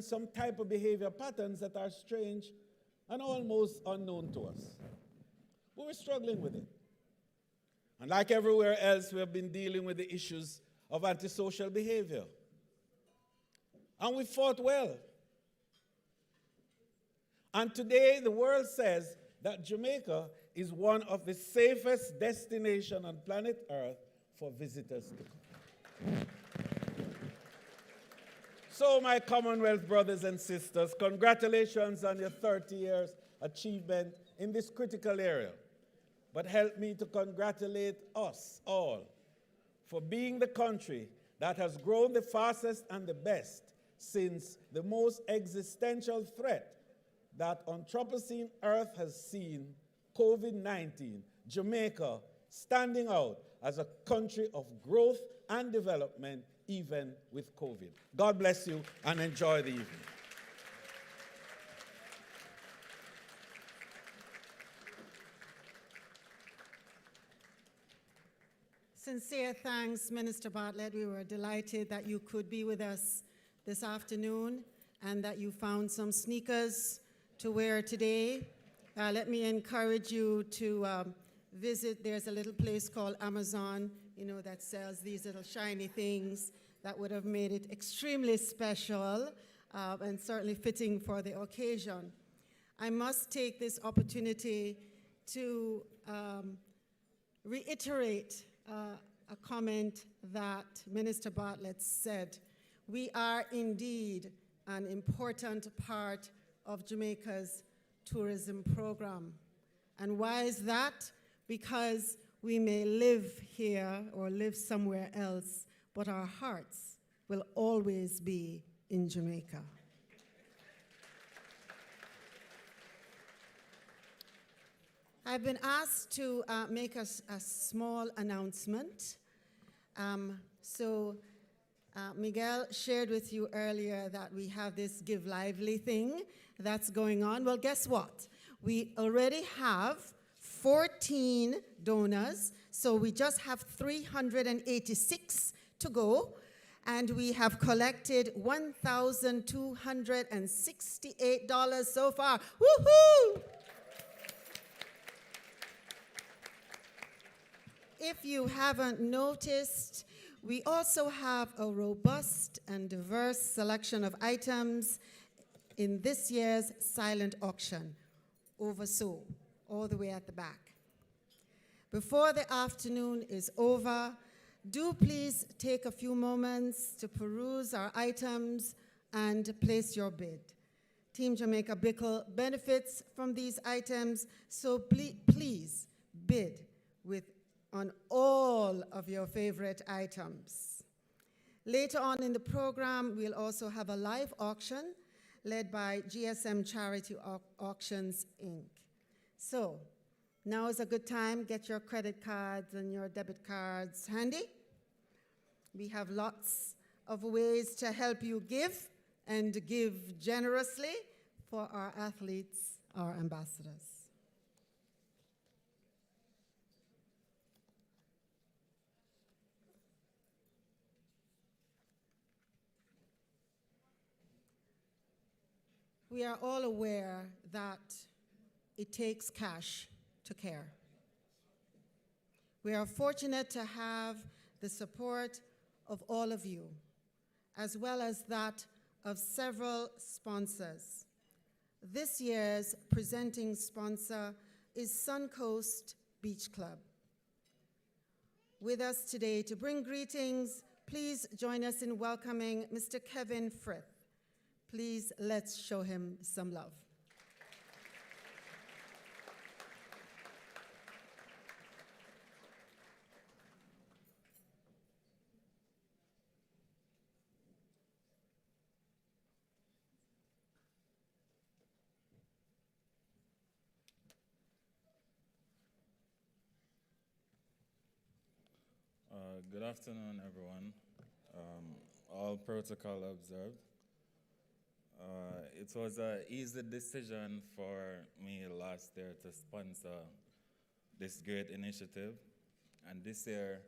experiencing some type of behavior patterns that are strange and almost unknown to us. But we're struggling with it. And like everywhere else, we have been dealing with the issues of antisocial behavior. And we fought well. And today, the world says that Jamaica is one of the safest destinations on planet Earth for visitors to come. So, my Commonwealth brothers and sisters, congratulations on your 30 years achievement in this critical area. But help me to congratulate us all for being the country that has grown the fastest and the best since the most existential threat that Anthropocene Earth has seen, COVID-19, Jamaica standing out as a country of growth and development even with COVID. God bless you and enjoy the evening. Sincere thanks, Minister Bartlett. We were delighted that you could be with us this afternoon and that you found some sneakers to wear today. Let me encourage you to visit. There's a little place called Amazon, that sells these little shiny things that would have made it extremely special and certainly fitting for the occasion. I must take this opportunity to reiterate a comment that Minister Bartlett said. We are indeed an important part of Jamaica's tourism program. And why is that? Because we may live here or live somewhere else, but our hearts will always be in Jamaica. I've been asked to make a small announcement. Miguel shared with you earlier that we have this Give Lively thing that's going on. Well, guess what? We already have 14 donors, so we just have 386 to go, and we have collected $1,268 so far. Woohoo! If you haven't noticed, we also have a robust and diverse selection of items in this year's silent auction, oversold, all the way at the back. Before the afternoon is over, do please take a few moments to peruse our items and place your bid. Team Jamaica Bickle benefits from these items, so please bid on all of your favorite items. Later on in the program, we'll also have a live auction led by GSM Charity Auctions, Inc. So, now is a good time. Get your credit cards and your debit cards handy. We have lots of ways to help you give and give generously for our athletes, our ambassadors. We are all aware that it takes cash to care. We are fortunate to have the support of all of you, as well as that of several sponsors. This year's presenting sponsor is Suncoast Beach Club. With us today to bring greetings, please join us in welcoming Mr. Kevin Frith. Please, let's show him some love. Good afternoon, everyone. All protocol observed. It was an easy decision for me last year to sponsor this great initiative, and this year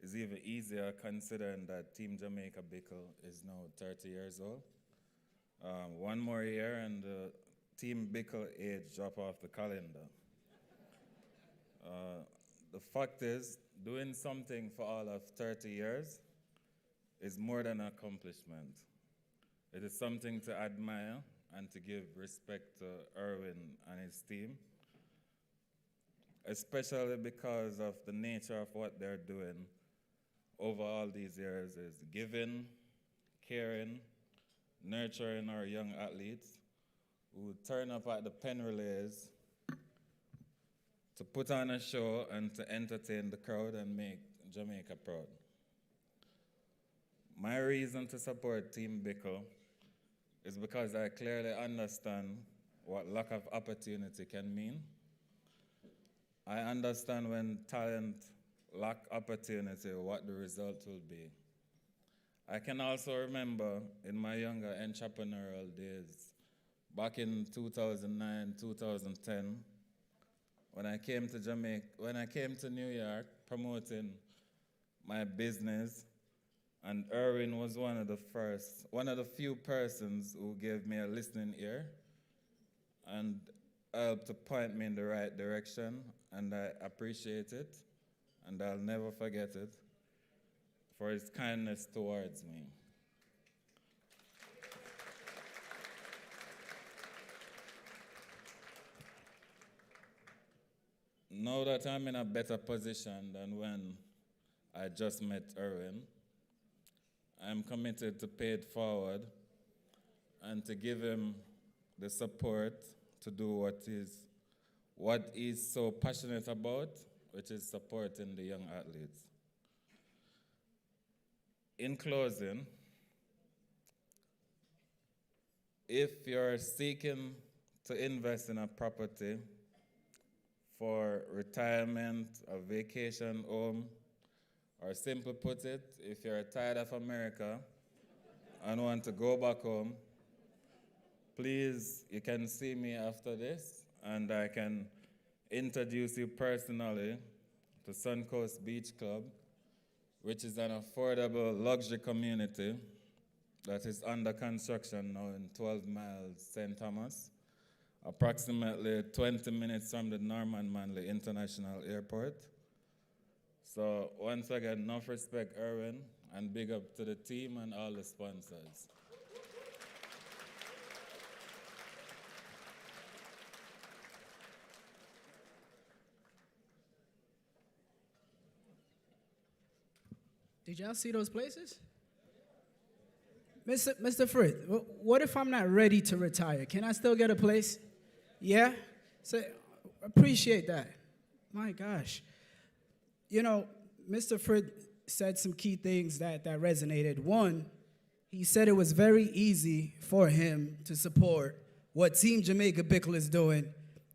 is even easier considering that Team Jamaica Bickle is now 30 years old. one more year and Team Bickle age drop off the calendar. The fact is, doing something for all of 30 years is more than an accomplishment. It is something to admire and to give respect to Erwin and his team, especially because of the nature of what they're doing over all these years is giving, caring, nurturing our young athletes who turn up at the pen relays to put on a show and to entertain the crowd and make Jamaica proud. My reason to support Team Bickle is because I clearly understand what lack of opportunity can mean. I understand when talent lack opportunity, what the result will be. I can also remember in my younger entrepreneurial days, back in 2009, 2010, when I came to Jamaica, when I came to New York promoting my business, and Erwin was one of the few persons who gave me a listening ear and helped to point me in the right direction, and I appreciate it, and I'll never forget it for his kindness towards me. Now that I'm in a better position than when I just met Erwin, I'm committed to pay it forward and to give him the support to do what he's so passionate about, which is supporting the young athletes. In closing, if you're seeking to invest in a property for retirement, a vacation home, or simply put it, if you're tired of America and want to go back home, please, you can see me after this, and I can introduce you personally to Suncoast Beach Club, which is an affordable luxury community that is under construction now in 12 miles St. Thomas, approximately 20 minutes from the Norman Manley International Airport. So once again, enough respect, Erwin, and big up to the team and all the sponsors. Did y'all see those places? Mr. Frith, what if I'm not ready to retire? Can I still get a place? Yeah? So, appreciate that. My gosh. You know, Mr. Frith said some key things that resonated. One, he said it was very easy for him to support what Team Jamaica Bickle is doing.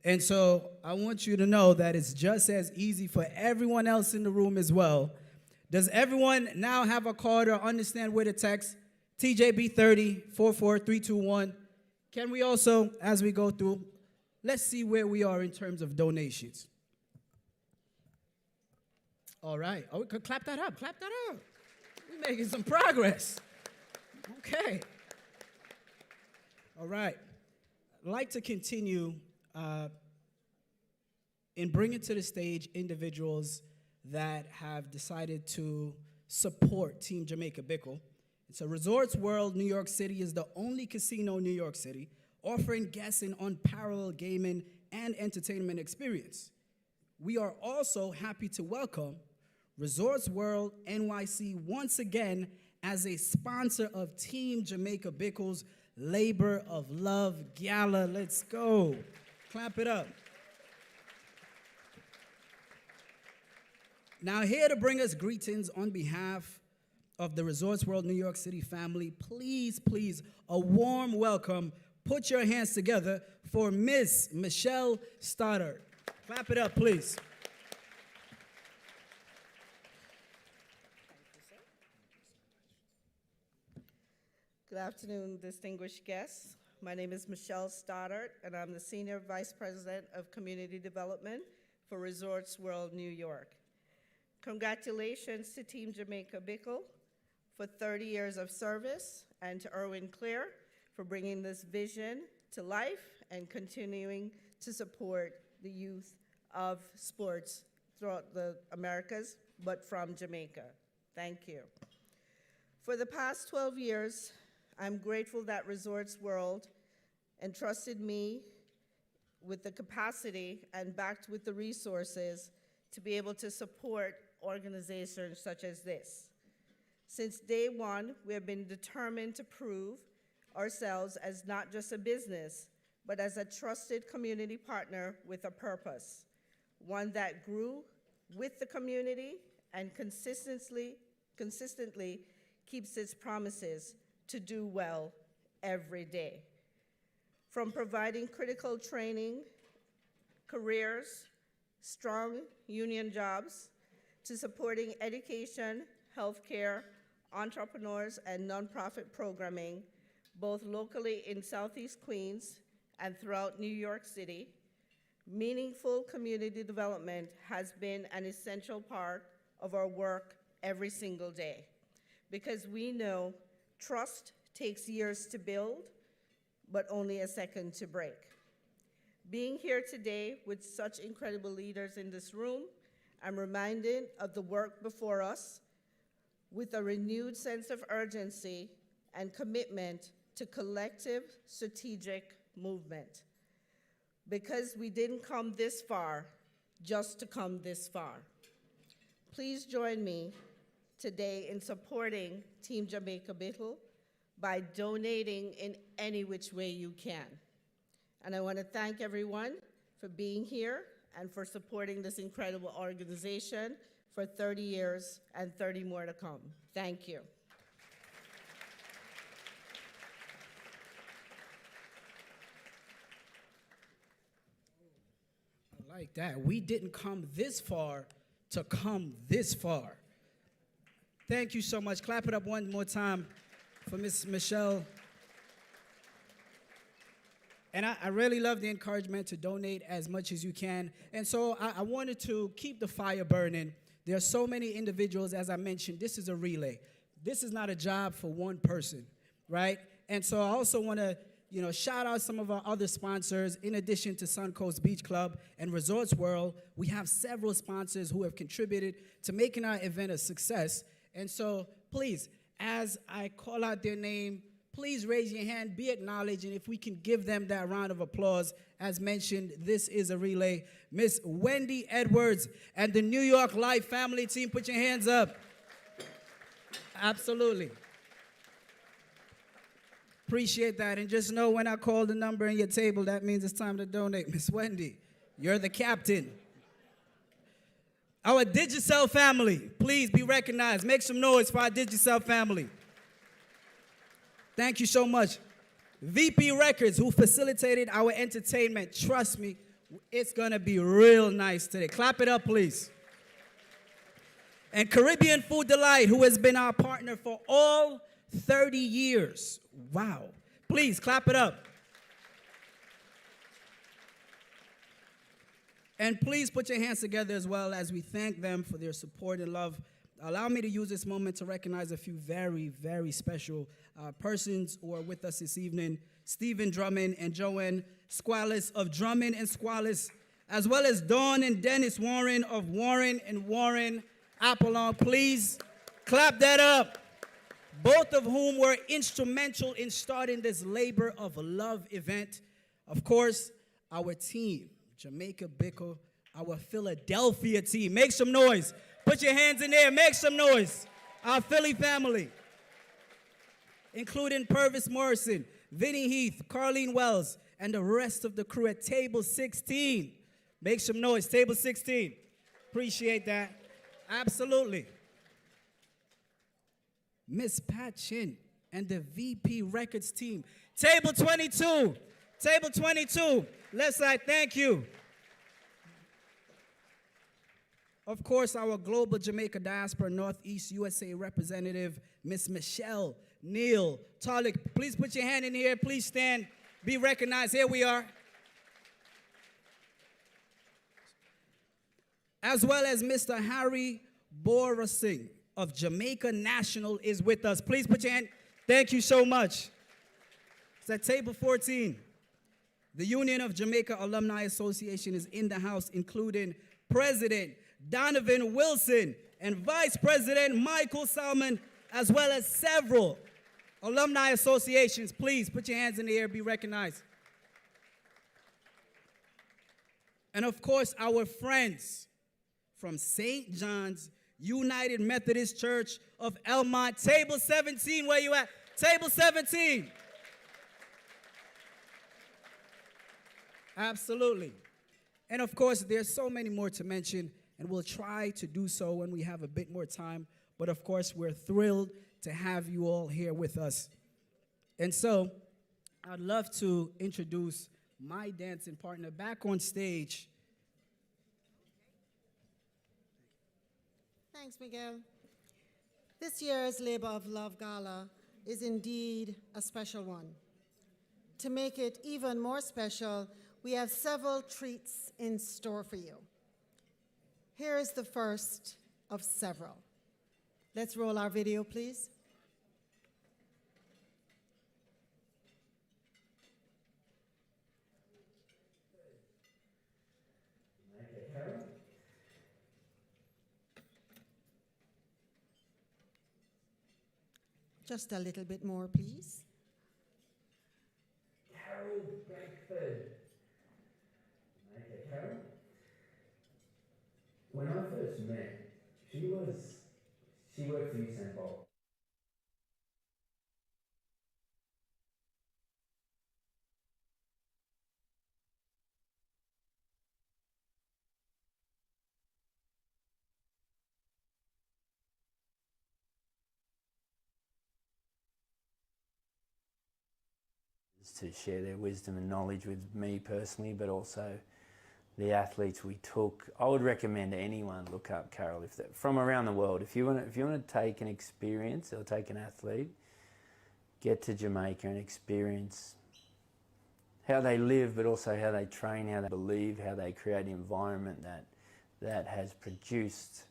And so I want you to know that it's just as easy for everyone else in the room as well. Does everyone now have a card or understand where to text? TJB 30 44321. Can we also, as we go through, let's see where we are in terms of donations. All right. Oh, we could clap that up. Clap that up. We're making some progress. Okay. All right. I'd like to continue in bringing to the stage individuals that have decided to support Team Jamaica Bickle. So Resorts World New York City is the only casino in New York City offering guests an unparalleled gaming and entertainment experience. We are also happy to welcome Resorts World NYC once again as a sponsor of Team Jamaica Bickle's Labor of Love Gala. Let's go. Clap it up. Now here to bring us greetings on behalf of the Resorts World New York City family, please, please, a warm welcome. Put your hands together for Miss Michelle Stoddard. Clap it up, please. Good afternoon, distinguished guests. My name is Michelle Stoddard, and I'm the Senior Vice President of Community Development for Resorts World New York. Congratulations to Team Jamaica Bickle for 30 years of service, and to Erwin Clear for bringing this vision to life and continuing to support the youth of sports throughout the Americas, but from Jamaica. Thank you. For the past 12 years, I'm grateful that Resorts World entrusted me with the capacity and backed with the resources to be able to support organizations such as this. Since day one, we have been determined to prove ourselves as not just a business, but as a trusted community partner with a purpose, one that grew with the community and consistently keeps its promises to do well every day. From providing critical training, careers, strong union jobs, to supporting education, healthcare, entrepreneurs, and nonprofit programming, both locally in Southeast Queens and throughout New York City, meaningful community development has been an essential part of our work every single day, because we know trust takes years to build, but only a second to break. Being here today with such incredible leaders in this room, I'm reminded of the work before us with a renewed sense of urgency and commitment to collective strategic movement. Because we didn't come this far just to come this far. Please join me today in supporting Team Jamaica Bickle by donating in any which way you can. And I want to thank everyone for being here and for supporting this incredible organization for 30 years and 30 more to come. Thank you. I like that. We didn't come this far to come this far. Thank you so much. Clap it up one more time for Miss Michelle. And I really love the encouragement to donate as much as you can. And so I wanted to keep the fire burning. There are so many individuals, as I mentioned, this is a relay. This is not a job for one person, right? And so I also want to, shout out some of our other sponsors. In addition to Suncoast Beach Club and Resorts World, we have several sponsors who have contributed to making our event a success. And so please, as I call out their name, please raise your hand, be acknowledged, and if we can give them that round of applause. As mentioned, this is a relay. Miss Wendy Edwards and the New York Life family team, put your hands up. Absolutely. Appreciate that. And just know when I call the number in your table, that means it's time to donate. Miss Wendy, you're the captain. Our Digicel family, please be recognized. Make some noise for our Digicel family. Thank you so much. VP Records, who facilitated our entertainment. Trust me, it's going to be real nice today. Clap it up, please. And Caribbean Food Delight, who has been our partner for all 30 years. Wow. Please, clap it up. And please put your hands together as well as we thank them for their support and love. Allow me to use this moment to recognize a few very, very special persons who are with us this evening. Stephen Drummond and Joanne Squallis of Drummond and Squallis, as well as Dawn and Dennis Warren of Warren and Warren Apollon. Please clap that up. Both of whom were instrumental in starting this labor of love event. Of course, our team, Jamaica Bickle, our Philadelphia team. Make some noise. Put your hands in there. Make some noise. Our Philly family, including Purvis Morrison, Vinnie Heath, Carlene Wells, and the rest of the crew at Table 16. Make some noise. Table 16. Appreciate that. Absolutely. Miss Pat Chin and the VP Records team. Table 22. Table 22. Left side, thank you. Of course, our Global Jamaica Diaspora Northeast USA representative, Miss Michelle Neal Tarlick. Please put your hand in here. Please stand. Be recognized. Here we are. As well as Mr. Harry Borasing of Jamaica National is with us. Please put your hand. Thank you so much. It's at table 14. The Union of Jamaica Alumni Association is in the house, including President Donovan Wilson and Vice President Michael Salmon, as well as several alumni associations. Please put your hands in the air, be recognized. And of course, our friends from St. John's United Methodist Church of Elmont. Table 17, where you at? Table 17. Absolutely. And of course, there's so many more to mention, and we'll try to do so when we have a bit more time. But of course, we're thrilled to have you all here with us. And so, I'd love to introduce my dancing partner back on stage. Thanks, Miguel. This year's Labor of Love Gala is indeed a special one. To make it even more special, we have several treats in store for you. Here is the first of several. Let's roll our video, please. Just a little bit more, please. Carol Beckford. Okay, Carol. When I first met, she worked for CEEN. To share their wisdom and knowledge with me personally, but also the athletes we took. I would recommend anyone look up Carol from around the world. If you want to take an experience or take an athlete, get to Jamaica and experience how they live, but also how they train, how they believe, how they create an environment that has produced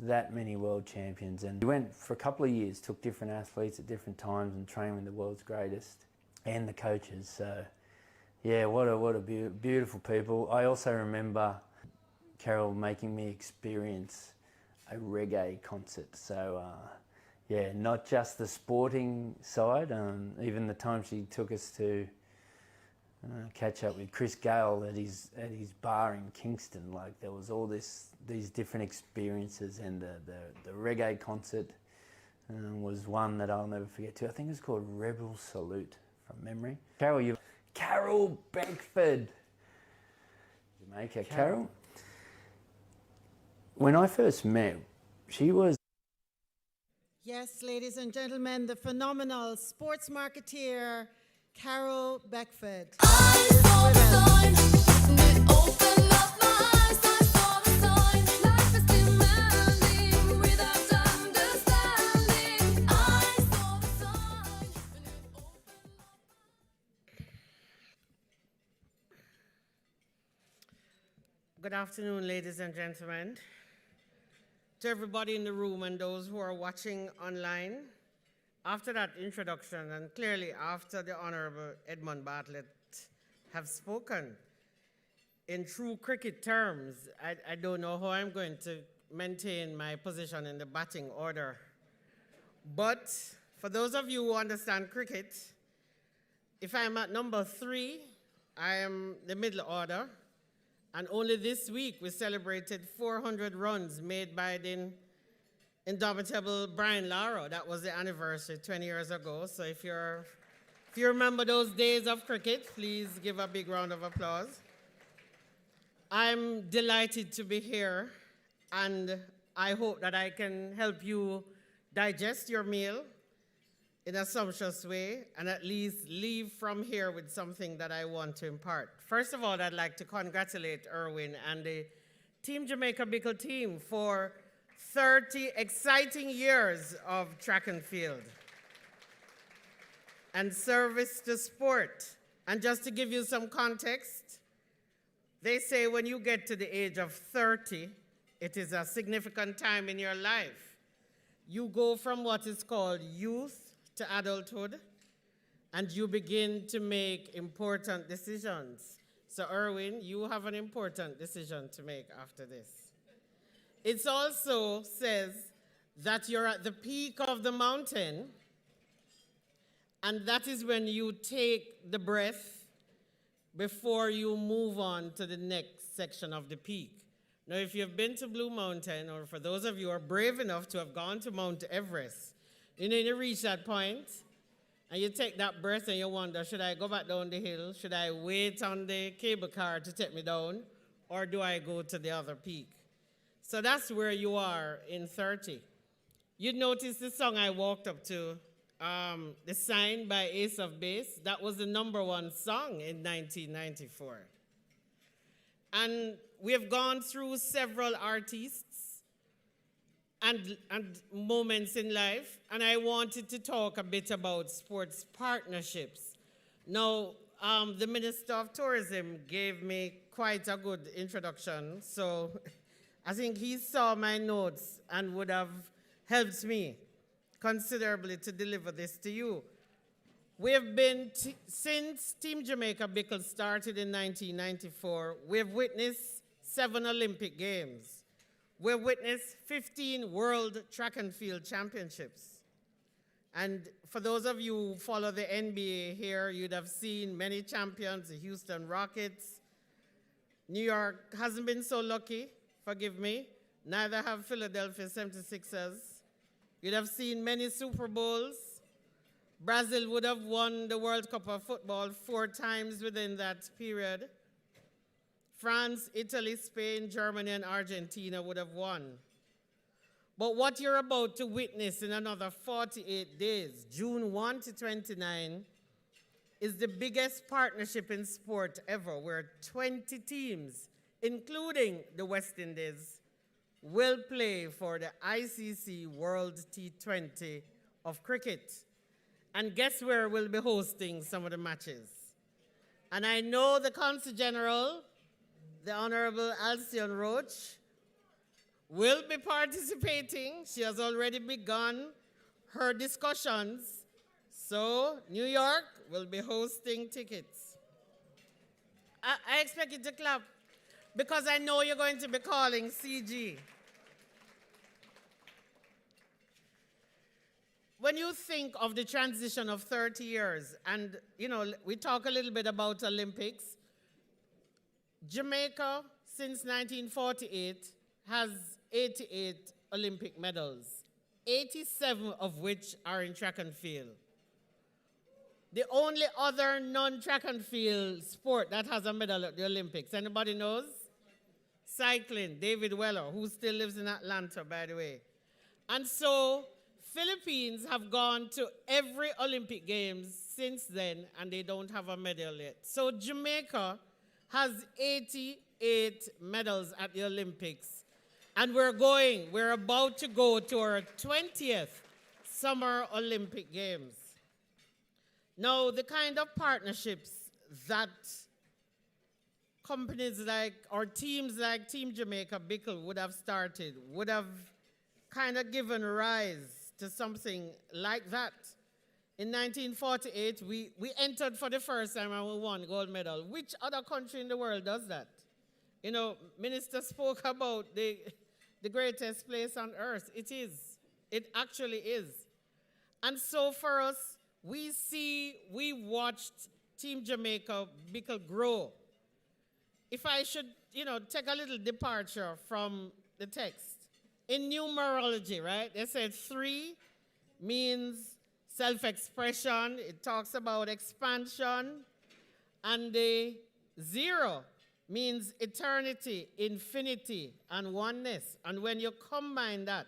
that many world champions. And we went for a couple of years, took different athletes at different times and trained with the world's greatest and the coaches. So yeah, what a beautiful people. I also remember Carol making me experience a reggae concert. So yeah, not just the sporting side, even the time she took us to catch up with Chris Gale at his bar in Kingston. Like, there was all these different experiences, and the reggae concert was one that I'll never forget too. I think it was called Rebel Salute from memory. Carol Beckford, Jamaica. Carol, when I first met, she was... Yes, ladies and gentlemen, the phenomenal sports marketeer, Carol Beckford. Good afternoon, ladies and gentlemen. To everybody in the room and those who are watching online, after that introduction, and clearly after the Honorable Edmund Bartlett have spoken, in true cricket terms, I don't know how I'm going to maintain my position in the batting order. But for those of you who understand cricket, if I'm at number 3, I am the middle order. And only this week we celebrated 400 runs made by the indomitable Brian Lara. That was the anniversary 20 years ago. So if you remember those days of cricket, please give a big round of applause. I'm delighted to be here, and I hope that I can help you digest your meal in a sumptuous way, and at least leave from here with something that I want to impart. First of all, I'd like to congratulate Erwin and the Team Jamaica Bickle team for 30 exciting years of track and field and service to sport. And just to give you some context, they say when you get to the age of 30, it is a significant time in your life. You go from what is called youth to adulthood, and you begin to make important decisions. So, Erwin, you have an important decision to make after this. It also says that you're at the peak of the mountain, and that is when you take the breath before you move on to the next section of the peak. Now, if you've been to Blue Mountain, or for those of you who are brave enough to have gone to Mount Everest, you reach that point, and you take that breath and you wonder, should I go back down the hill? Should I wait on the cable car to take me down? Or do I go to the other peak? So that's where you are in 30. You'd notice the song I walked up to, The Sign by Ace of Base. That was the #1 song in 1994. And we have gone through several artists and moments in life, and I wanted to talk a bit about sports partnerships. Now, the Minister of Tourism gave me quite a good introduction, so I think he saw my notes and would have helped me considerably to deliver this to you. We have been, since Team Jamaica Bickle started in 1994, we have witnessed 7 Olympic Games. We have witnessed 15 World Track and Field Championships. And for those of you who follow the NBA here, you'd have seen many champions, the Houston Rockets. New York hasn't been so lucky, forgive me. Neither have Philadelphia 76ers. You'd have seen many Super Bowls. Brazil would have won the World Cup of Football 4 times within that period. France, Italy, Spain, Germany, and Argentina would have won. But what you're about to witness in another 48 days, June 1 to 29, is the biggest partnership in sport ever, where 20 teams, including the West Indies, will play for the ICC World T20 of cricket. And guess where we'll be hosting some of the matches? And I know the Consul General, the Honorable Alcyon Roach, will be participating. She has already begun her discussions. So New York will be hosting tickets. I expect you to clap because I know you're going to be calling CG. When you think of the transition of 30 years, and we talk a little bit about Olympics, Jamaica since 1948 has 88 Olympic medals, 87 of which are in track and field. The only other non-track and field sport that has a medal at the Olympics, anybody knows? Cycling, David Weller, who still lives in Atlanta, by the way. And so Philippines have gone to every Olympic Games since then, and they don't have a medal yet. So Jamaica has 88 medals at the Olympics, and we're about to go to our 20th Summer Olympic Games. Now, the kind of partnerships that companies like, or teams like Team Jamaica Bickle would have started, would have kind of given rise to something like that. In 1948, we entered for the first time and we won gold medal. Which other country in the world does that? Minister spoke about the greatest place on earth. It is. It actually is. And so for us, we watched Team Jamaica Bickle grow. If I should, take a little departure from the text. In numerology, right, they said 3 means self-expression. It talks about expansion. And the 0 means eternity, infinity, and oneness. And when you combine that,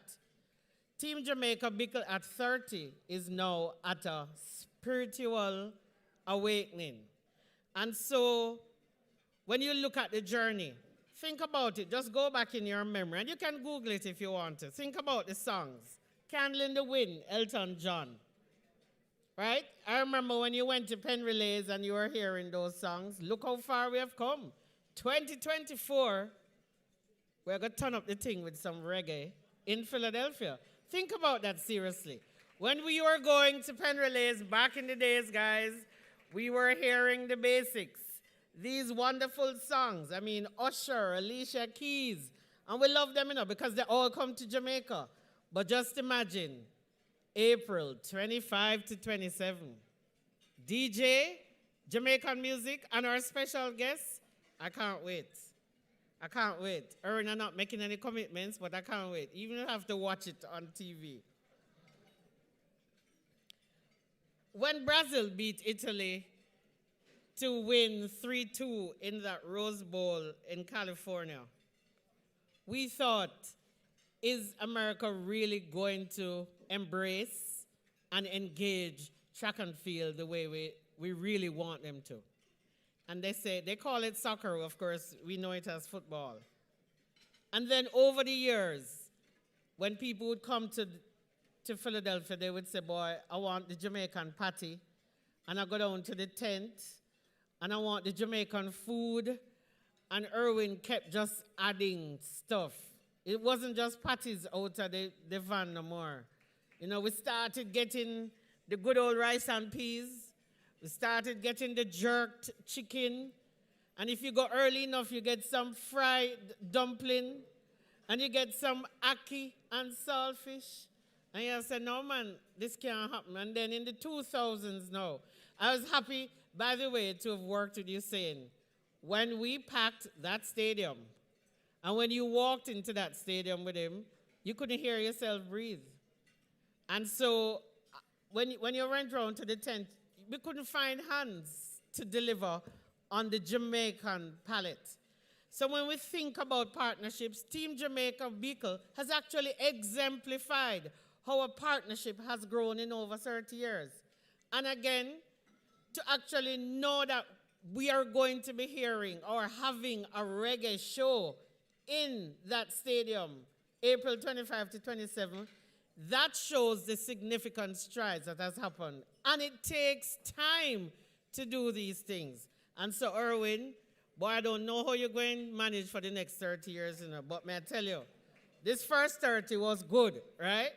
Team Jamaica Bickle at 30 is now at a spiritual awakening. And so when you look at the journey, think about it. Just go back in your memory. And you can Google it if you want to. Think about the songs. Candle in the Wind, Elton John. Right? I remember when you went to Penn Relays and you were hearing those songs. Look how far we have come. 2024, we're going to turn up the thing with some reggae in Philadelphia. Think about that seriously. When we were going to Pen Relays back in the days, guys, we were hearing the basics. These wonderful songs. I mean, Usher, Alicia Keys. And we love them, because they all come to Jamaica. But just imagine, April 25 to 27. DJ, Jamaican music, and our special guest. I can't wait. I can't wait. Erin, I'm not making any commitments, but I can't wait. Even if I have to watch it on TV. When Brazil beat Italy to win 3-2 in that Rose Bowl in California, we thought, is America really going to embrace and engage track and field the way we really want them to? And they call it soccer, of course, we know it as football. And then over the years, when people would come to Philadelphia, they would say, boy, I want the Jamaican patty, and I go down to the tent, and I want the Jamaican food, and Erwin kept just adding stuff. It wasn't just patties out of the van no more. We started getting the good old rice and peas. We started getting the jerked chicken. And if you go early enough, you get some fried dumpling. And you get some ackee and saltfish. And you say, no, man, this can't happen. And then in the 2000s now, I was happy, by the way, to have worked with you, CEEN. When we packed that stadium, and when you walked into that stadium with him, you couldn't hear yourself breathe. And so when you went around to the tent, we couldn't find hands to deliver on the Jamaican palate. So when we think about partnerships, Team Jamaica Bickle has actually exemplified how a partnership has grown in over 30 years. And again, to actually know that we are going to be hearing or having a reggae show in that stadium, April 25 to 27, that shows the significant strides that has happened. And it takes time to do these things. And so, Erwin, boy, I don't know how you're going to manage for the next 30 years, but may I tell you, this first 30 was good, right?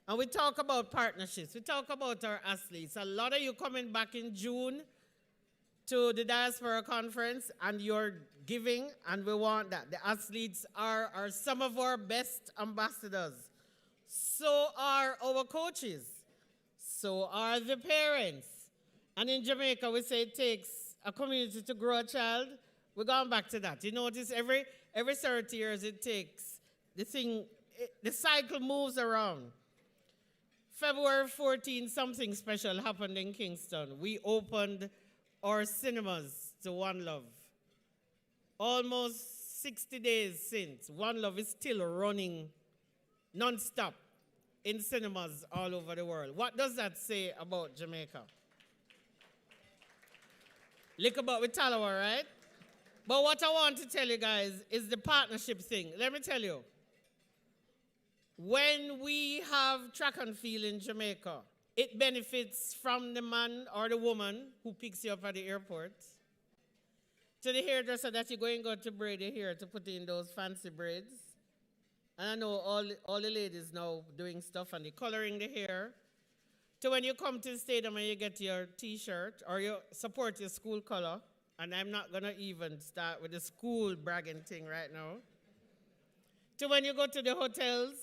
And we talk about partnerships. We talk about our athletes. A lot of you coming back in June to the Diaspora Conference, and you're giving, and we want that. The athletes are some of our best ambassadors. So are our coaches. So are the parents. And in Jamaica, we say it takes a community to grow a child. We're going back to that. You notice every 30 years it takes, the cycle moves around. February 14, something special happened in Kingston. We opened our cinemas to One Love. Almost 60 days since, One Love is still running non-stop in cinemas all over the world. What does that say about Jamaica? Look about with Talawa, right? But what I want to tell you guys is the partnership thing. Let me tell you. When we have track and field in Jamaica, it benefits from the man or the woman who picks you up at the airport, to the hairdresser that you're going to go to braid your hair to put in those fancy braids. And I know all the ladies now doing stuff and they're coloring the hair. To when you come to the stadium and you get your T-shirt or you support your school color, and I'm not going to even start with the school bragging thing right now. To when you go to the hotels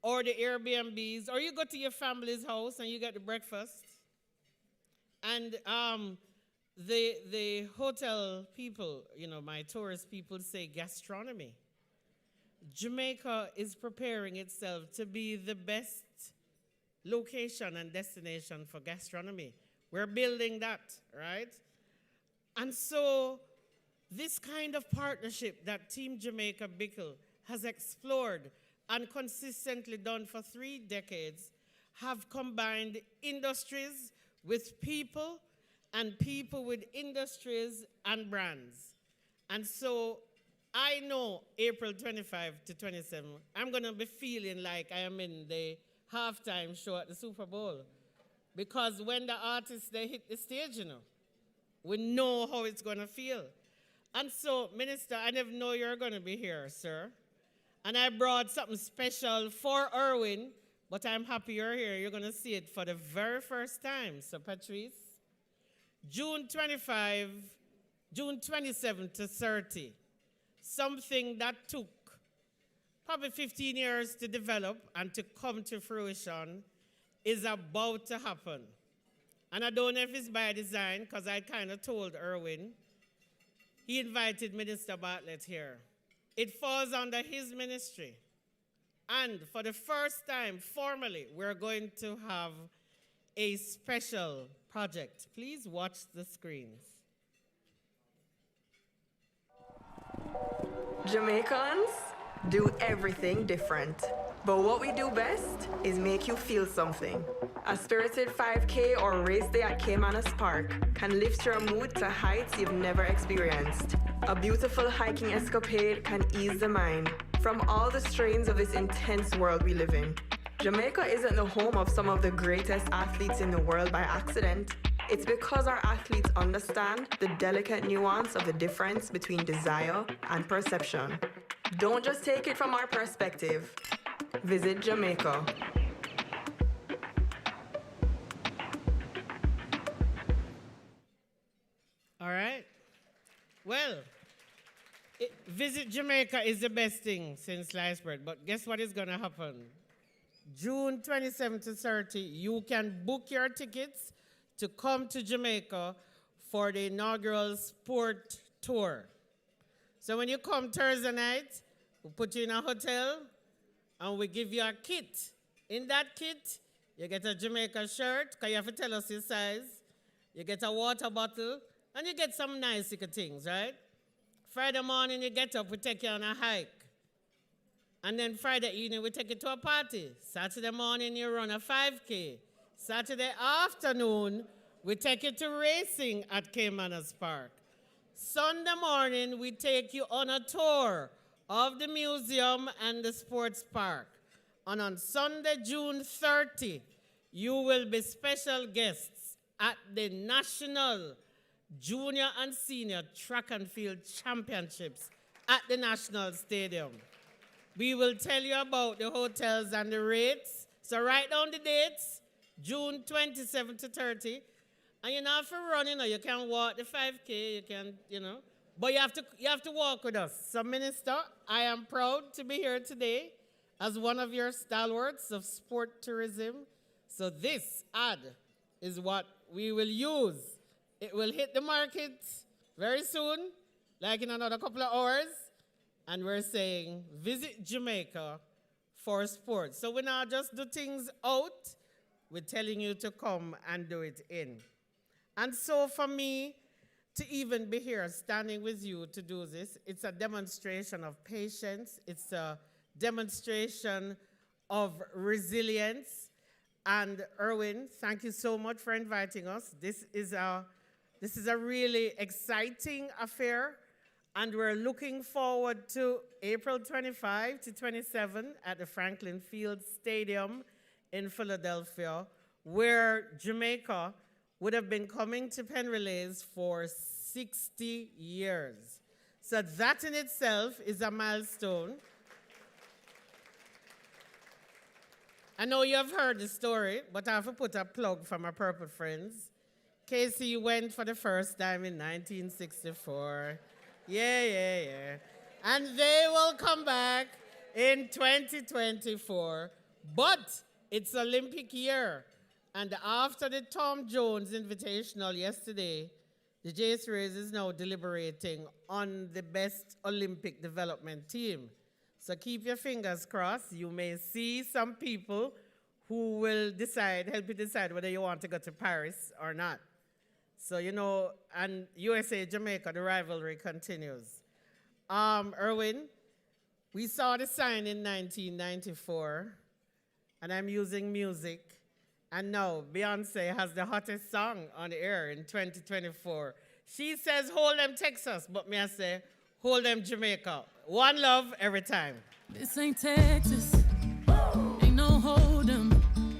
or the Airbnbs, or you go to your family's house and you get the breakfast. And the hotel people, my tourist people say gastronomy. Jamaica is preparing itself to be the best location and destination for gastronomy. We're building that, right? And so this kind of partnership that Team Jamaica Bickle has explored and consistently done for 3 decades have combined industries with people and people with industries and brands. And so I know April 25 to 27, I'm going to be feeling like I am in the halftime show at the Super Bowl. Because when the artists, they hit the stage, we know how it's going to feel. And so, Minister, I never know you're going to be here, sir. And I brought something special for Erwin, but I'm happy you're here. You're going to see it for the very first time. So, Patrice, June 27 to 30, something that took probably 15 years to develop and to come to fruition is about to happen. And I don't know if it's by design, because I kind of told Erwin. He invited Minister Bartlett here. It falls under his ministry. And for the first time, formally, we're going to have a special project. Please watch the screens. Jamaicans do everything different. But what we do best is make you feel something. A spirited 5K or race day at Caymanas Park can lift your mood to heights you've never experienced. A beautiful hiking escapade can ease the mind from all the strains of this intense world we live in. Jamaica isn't the home of some of the greatest athletes in the world by accident. It's because our athletes understand the delicate nuance of the difference between desire and perception. Don't just take it from our perspective. Visit Jamaica. All right. Well, Visit Jamaica is the best thing since sliced bread, but guess what is going to happen? June 27 to 30, you can book your tickets to come to Jamaica for the inaugural sport tour. So when you come Thursday night, we put you in a hotel and we give you a kit. In that kit, you get a Jamaica shirt, because you have to tell us your size. You get a water bottle, and you get some nice things, right? Friday morning, you get up, we take you on a hike. And then Friday evening, we take you to a party. Saturday morning, you run a 5K. Saturday afternoon, we take you to racing at Caymanas Park. Sunday morning, we take you on a tour of the museum and the sports park. And on Sunday, June 30, you will be special guests at the National Junior and Senior Track and Field Championships at the National Stadium. We will tell you about the hotels and the rates. So write down the dates, June 27 to 30. And you don't have to run, you can walk the 5K, you can, but you have to walk with us. So Minister, I am proud to be here today as one of your stalwarts of sport tourism. So this ad is what we will use. It will hit the market very soon, like in another couple of hours. And we're saying, visit Jamaica for sports. So we now just do things out. We're telling you to come and do it in. And so for me to even be here standing with you to do this, it's a demonstration of patience. It's a demonstration of resilience. And Erwin, thank you so much for inviting us. This is a really exciting affair. And we're looking forward to April 25 to 27 at the Franklin Field Stadium in Philadelphia, where Jamaica would have been coming to Penrelays for 60 years. So that in itself is a milestone. I know you have heard the story, but I have to put a plug for my purple friends. Casey went for the first time in 1964. Yeah. And they will come back in 2024. But it's Olympic year. And after the Tom Jones Invitational yesterday, the J3 is now deliberating on the best Olympic development team. So keep your fingers crossed. You may see some people who will help you decide whether you want to go to Paris or not. So, and USA, Jamaica, the rivalry continues. Erwin, we saw the sign in 1994, and I'm using music. And now Beyonce has the hottest song on the air in 2024. She says, hold them Texas, but me I say, hold them Jamaica. One love every time. This ain't Texas, ain't no hold 'em.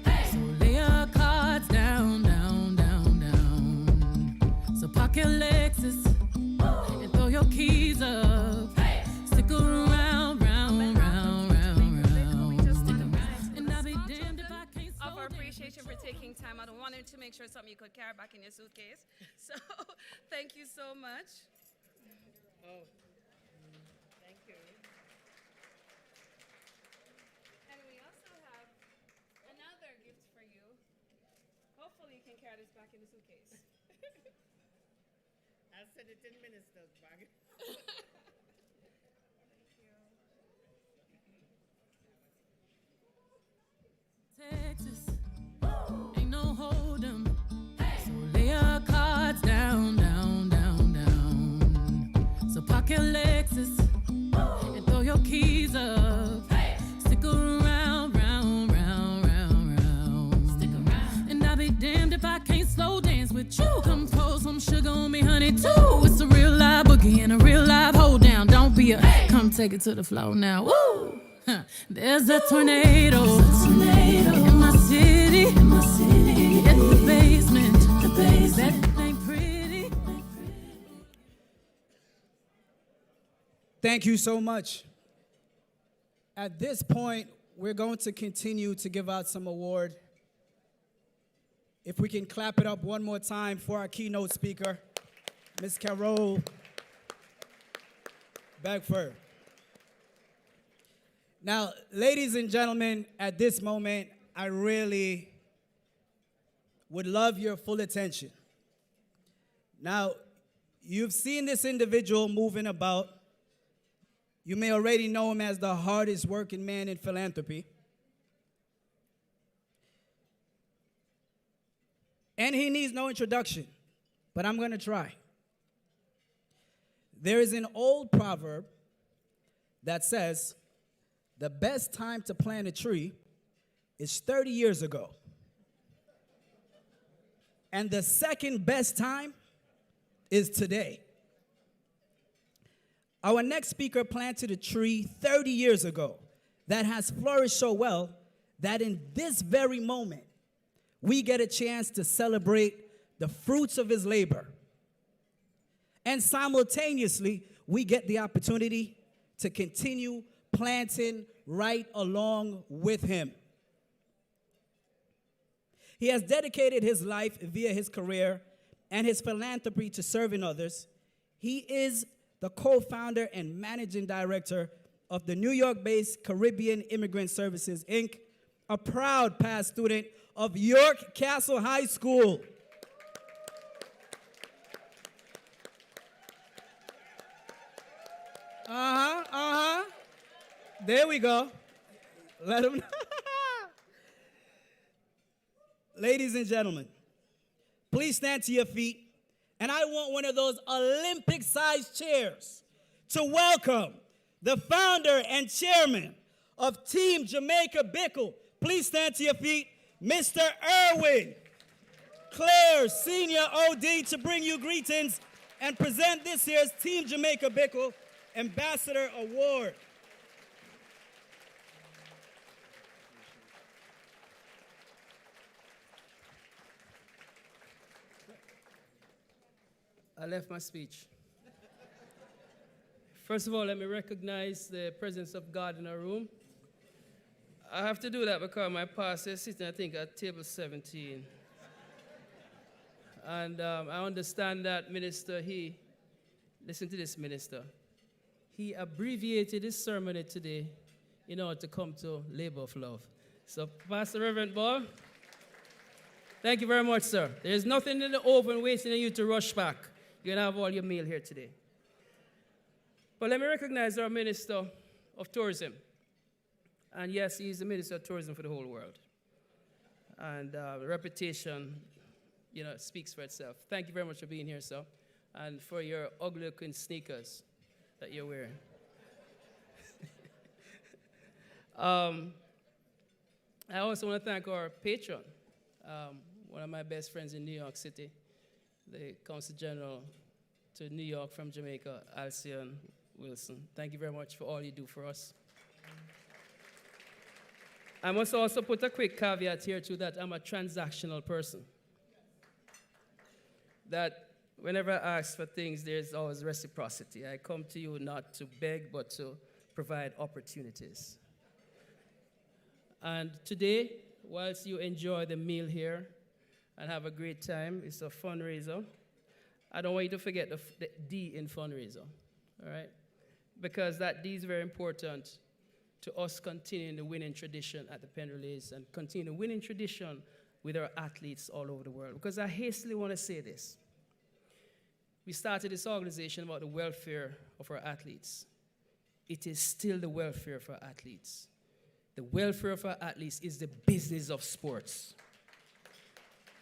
So lay your cards down, down, down, down. So park your Lexus and throw your keys up. Stick around, round, round, round, round. Stick around, and I'll be damned if I appreciation for taking time out. I wanted to make sure something you could carry back in your suitcase. So thank you so much. Oh, thank you. And we also have another gift for you. Hopefully you can carry this back in the suitcase. I'll send it in minister's bag. Texas, ain't no hold 'em. So lay your cards down, down, down, down. So park your Lexus and throw your keys up. Stick around, round, round, round, round. Stick around. And I'll be damned if I can't slow dance with you. Come pour some sugar on me, honey, too. It's a real live boogie and a real live hold down. Don't be a come take it to the floor now. Woo! There's a tornado in my city, in the basement. That ain't pretty. Thank you so much. At this point, we're going to continue to give out some award. If we can clap it up one more time for our keynote speaker, Ms. Carol Beckford. Now, ladies and gentlemen, at this moment, I really would love your full attention. Now, you've seen this individual moving about. You may already know him as the hardest working man in philanthropy. And he needs no introduction, but I'm going to try. There is an old proverb that says, the best time to plant a tree is 30 years ago. And the second best time is today. Our next speaker planted a tree 30 years ago that has flourished so well that in this very moment, we get a chance to celebrate the fruits of his labor. And simultaneously, we get the opportunity to continue planting right along with him. He has dedicated his life via his career and his philanthropy to serving others. He is the co-founder and managing director of the New York-based Caribbean Immigrant Services, Inc., a proud past student of York Castle High School. There we go. Let him know. Ladies and gentlemen, please stand to your feet. And I want one of those Olympic-sized chairs to welcome the founder and chairman of Team Jamaica Bickle. Please stand to your feet, Mr. Irwin Clare, Senior OD, to bring you greetings and present this year's Team Jamaica Bickle Ambassador Award. I left my speech. First of all, let me recognize the presence of God in our room. I have to do that because my pastor is sitting, I think, at table 17. And I understand that minister, listen to this, minister. He abbreviated his sermon today in order to come to Labor of Love. So, Pastor Reverend Ball, thank you very much, sir. There's nothing in the oven waiting on you to rush back. You're going to have all your meal here today. But let me recognize our Minister of Tourism. And yes, he's the Minister of Tourism for the whole world. And the reputation, speaks for itself. Thank you very much for being here, sir. And for your ugly-looking sneakers that you're wearing. I also want to thank our patron, one of my best friends in New York City, the Consul General to New York from Jamaica, Alcion Wilson. Thank you very much for all you do for us. I must also put a quick caveat here too that I'm a transactional person. That whenever I ask for things, there's always reciprocity. I come to you not to beg, but to provide opportunities. And today, whilst you enjoy the meal here and have a great time, it's a fundraiser. I don't want you to forget the D in fundraiser, all right? Because that D is very important to us continuing the winning tradition at the Penn Relays and continue the winning tradition with our athletes all over the world. Because I hastily want to say this. We started this organization about the welfare of our athletes. It is still the welfare of our athletes. The welfare of our athletes is the business of sports.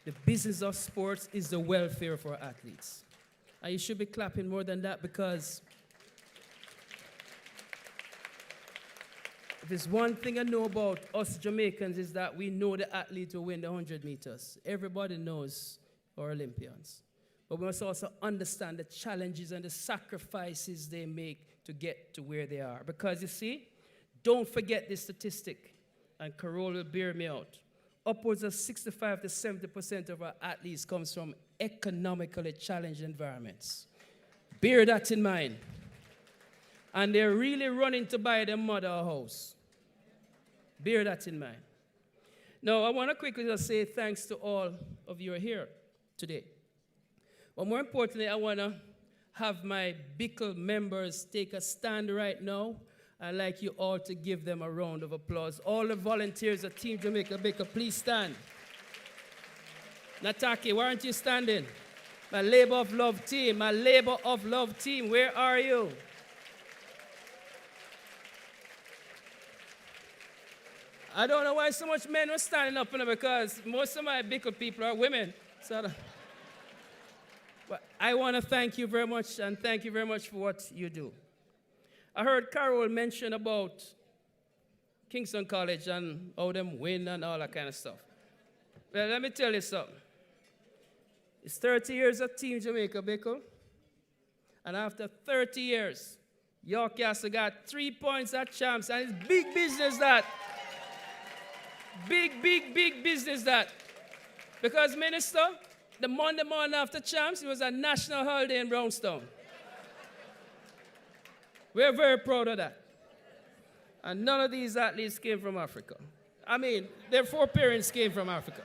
The business of sports is the welfare of our athletes. And you should be clapping more than that, because if there's one thing I know about us Jamaicans is that we know the athletes will win the 100 meters. Everybody knows our Olympians. But we must also understand the challenges and the sacrifices they make to get to where they are. Because you see, don't forget this statistic, and Carol will bear me out. Upwards of 65 to 70% of our athletes comes from economically challenged environments. Bear that in mind. And they're really running to buy their mother a house. Bear that in mind. Now, I want to quickly just say thanks to all of you who are here today. But more importantly, I want to have my Bickle members take a stand right now. I'd like you all to give them a round of applause. All the volunteers of Team Jamaica Bickle, please stand. Nataki, why aren't you standing? My Labor of Love team, my Labor of Love team, where are you? I don't know why so much men were standing up, because most of my Bickle people are women. So but I want to thank you very much, and thank you very much for what you do. I heard Carol mention about Kingston College and how them win and all that kind of stuff. Well, let me tell you something. It's 30 years of Team Jamaica Bickle, and after 30 years, York Castle got 3 points at champs, and it's big business that. Big business that. Because, Minister, the Monday morning after champs, it was a national holiday in Brownstown. We're very proud of that. And none of these athletes came from Africa. I mean, their foreparents came from Africa.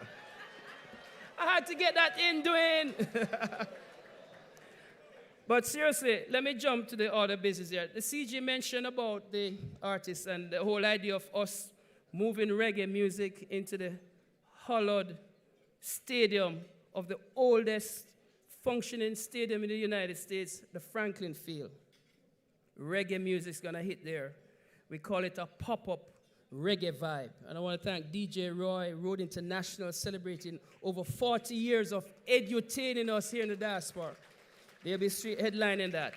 I had to get that in, Dwayne. But seriously, let me jump to the other business here. The CG mentioned about the artists and the whole idea of us moving reggae music into the hallowed stadium of the oldest functioning stadium in the United States, the Franklin Field. Reggae music's gonna hit there. We call it a pop-up reggae vibe. And I want to thank DJ Roy, Road International, celebrating over 40 years of edutaining us here in the diaspora. They'll be headlining that.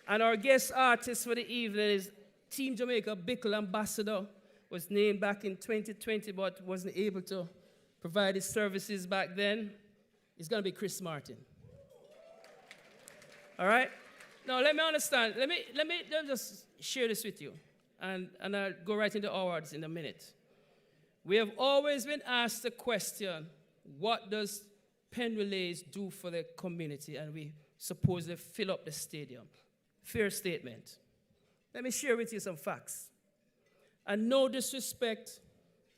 And our guest artist for the evening is Team Jamaica Bickle Ambassador, was named back in 2020, but wasn't able to provide his services back then. It's going to be Chris Martin. All right? Now, let me understand. Let me just share this with you, and I'll go right into awards in a minute. We have always been asked the question, what does Penn Relays do for the community? And we supposedly fill up the stadium. Fair statement. Let me share with you some facts. And no disrespect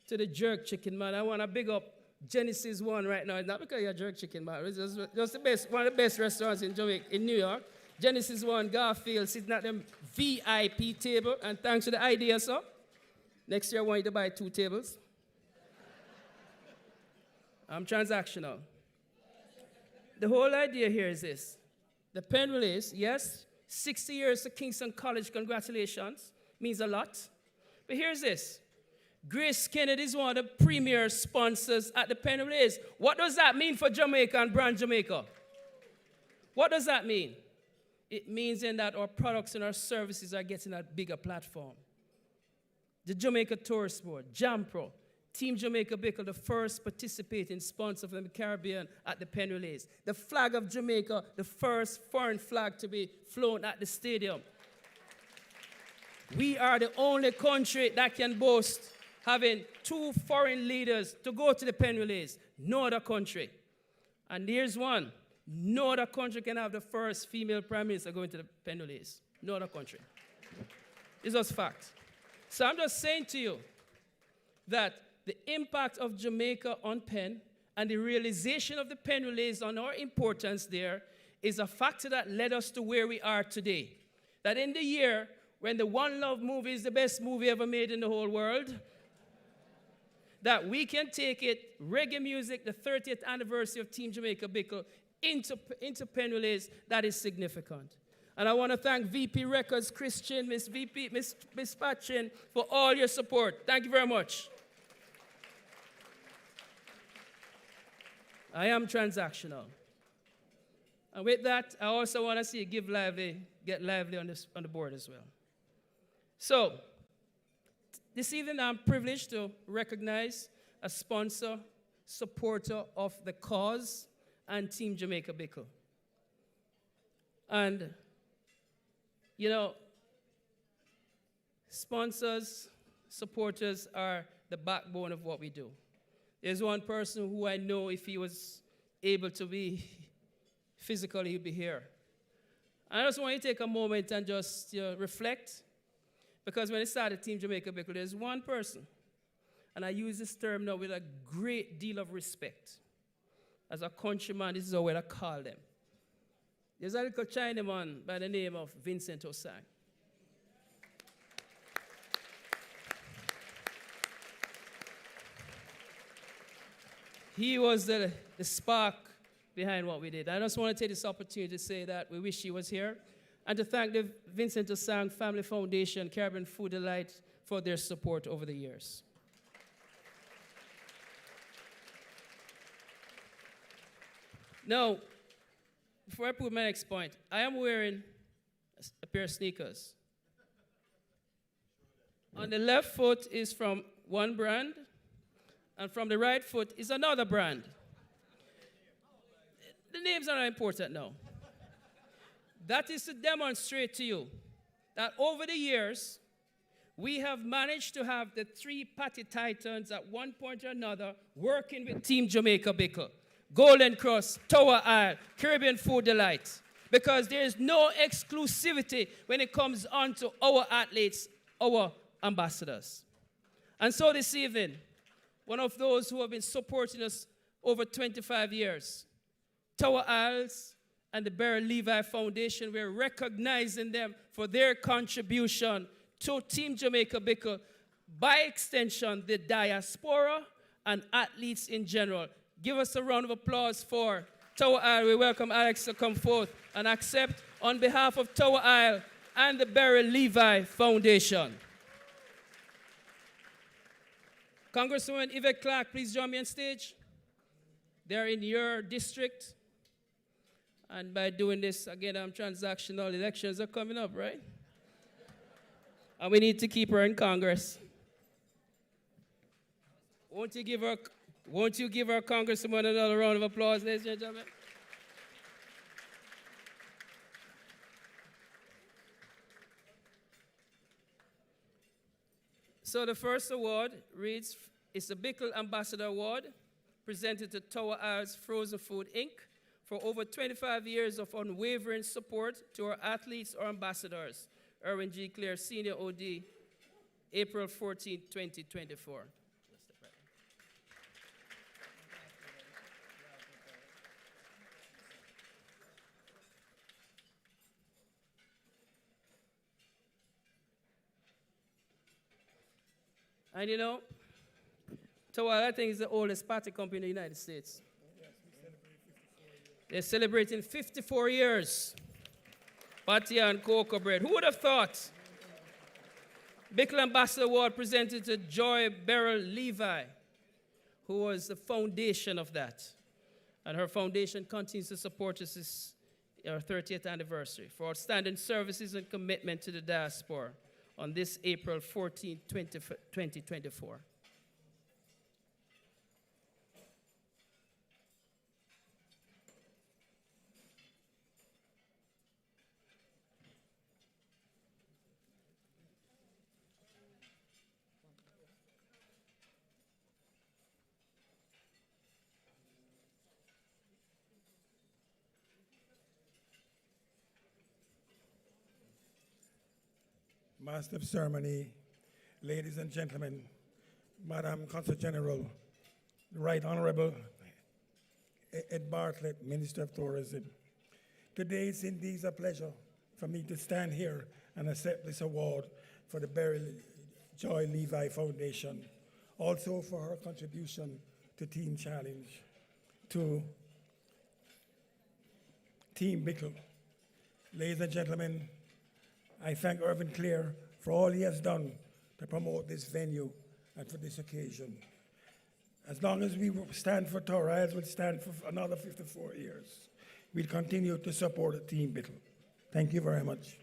to the jerk chicken man. I want to big up Genesis One right now. It's not because you're a jerk chicken man. It's just the best, one of the best restaurants in Jamaica, in New York. Genesis One, Garfield, sitting at them VIP table. And thanks to the idea, sir. Next year I want you to buy 2 tables. I'm transactional. The whole idea here is this. The Penn Relays, yes, 60 years to Kingston College, congratulations. Means a lot. But here's this. Grace Kennedy is one of the premier sponsors at the Penn Relays. What does that mean for Jamaica and brand Jamaica? What does that mean? It means in that our products and our services are getting a bigger platform. The Jamaica Tourist Board, JAMPRO, Team Jamaica Bickle, the first participating sponsor from the Caribbean at the Penn Relays. The flag of Jamaica, the first foreign flag to be flown at the stadium. We are the only country that can boast having 2 foreign leaders to go to the Penn Relays. No other country. And here's one. No other country can have the first female prime minister going to the Penn Relays. No other country. It's just fact. So I'm just saying to you that the impact of Jamaica on Penn and the realization of the Penn relays on our importance there is a factor that led us to where we are today. That in the year when the One Love movie is the best movie ever made in the whole world, that we can take it, reggae music, the 30th anniversary of Team Jamaica Bickle, into Penn relays, that is significant. And I want to thank VP Records, Christian, Miss Patchin, for all your support. Thank you very much. I am transactional. And with that, I also want to see you get lively on the board as well. So, this evening I'm privileged to recognize a sponsor, supporter of the cause and Team Jamaica Bickle. And, you know, sponsors, supporters are the backbone of what we do. There's one person who I know if he was able to be physically, he'd be here. I just want you to take a moment and just reflect, because when I started Team Jamaica Bickle, there's one person, and I use this term now with a great deal of respect. As a countryman, this is how I call them. There's a little Chinaman by the name of Vincent Osang. He was the spark behind what we did. I just want to take this opportunity to say that we wish he was here, and to thank the Vincent Osang Family Foundation, Caribbean Food Delight, for their support over the years. Now, before I put my next point, I am wearing a pair of sneakers. On the left foot is from one brand, and from the right foot is another brand. The names are not important now. That is to demonstrate to you that over the years, we have managed to have the three Patty Titans at one point or another working with Team Jamaica Bickle. Golden Cross, Tower Isle, Caribbean Food Delight. Because there is no exclusivity when it comes on to our athletes, our ambassadors. And so this evening, one of those who have been supporting us over 25 years, Tower Isles and the Beryl Levi Foundation, we're recognizing them for their contribution to Team Jamaica Bickle, by extension, the diaspora and athletes in general. Give us a round of applause for Tower Isle. We welcome Alex to come forth and accept on behalf of Tower Isle and the Beryl Levi Foundation. Congresswoman Yvette Clark, please join me on stage. They're in your district. And by doing this, again, I'm transactional. Elections are coming up, right? And we need to keep her in Congress. Won't you give our Congresswoman another round of applause, ladies and gentlemen? So the first award reads, it's the Bickle Ambassador Award, presented to Tower Isles Frozen Food, Inc., for over 25 years of unwavering support to our athletes or ambassadors. Erwin G. Clare, Senior OD, April 14, 2024. And you know, Tower, I think, is the oldest party company in the United States. They're celebrating 54 years. Party and cocoa bread. Who would have thought? Bickle Ambassador Award presented to Joy Beryl Levi, who was the foundation of that. And her foundation continues to support us this our 30th anniversary for outstanding services and commitment to the diaspora on this April 14, 2024. Master of Ceremony, ladies and gentlemen, Madam Consul General, the Right Honorable Ed Bartlett, Minister of Tourism. Today it's indeed a pleasure for me to stand here and accept this award for the Beryl Joy Levi Foundation, also for her contribution to Team Challenge, to Team Bickle. Ladies and gentlemen, I thank Irvin Clear for all he has done to promote this venue and for this occasion. As long as we stand for Torres, we'll stand for another 54 years. We'll continue to support Team Bickle. Thank you very much.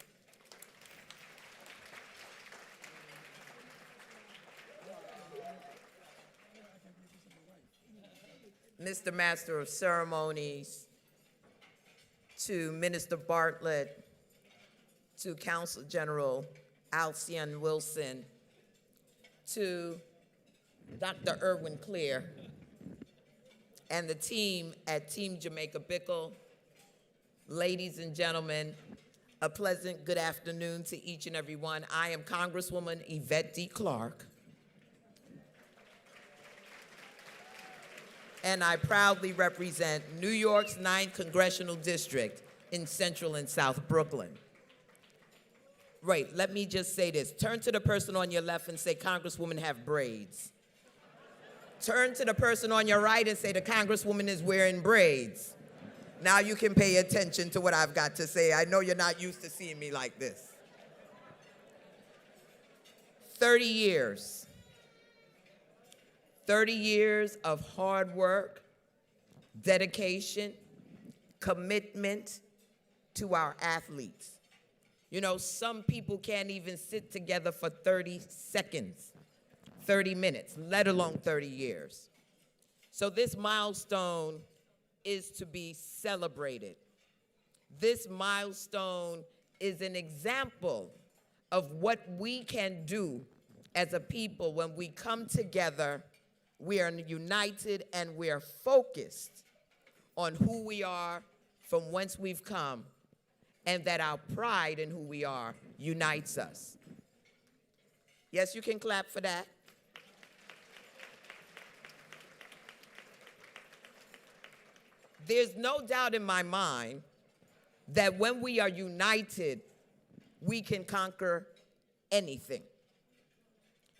Mr. Master of Ceremonies, to Minister Bartlett, to Council General Alcian Wilson, to Dr. Irwin Clear, and the team at Team Jamaica Bickle. Ladies and gentlemen, a pleasant good afternoon to each and every one. I am Congresswoman Yvette D. Clarke, and I proudly represent New York's 9th Congressional District in Central and South Brooklyn. Right, let me just say this. Turn to the person on your left and say, Congresswoman have braids. Turn to the person on your right and say, the Congresswoman is wearing braids. Now you can pay attention to what I've got to say. I know you're not used to seeing me like this. 30 years. 30 years of hard work, dedication, commitment to our athletes. You know, some people can't even sit together for 30 seconds, 30 minutes, let alone 30 years. So this milestone is to be celebrated. This milestone is an example of what we can do as a people when we come together. We are united and we are focused on who we are, from whence we've come, and that our pride in who we are unites us. Yes, you can clap for that. There's no doubt in my mind that when we are united, we can conquer anything.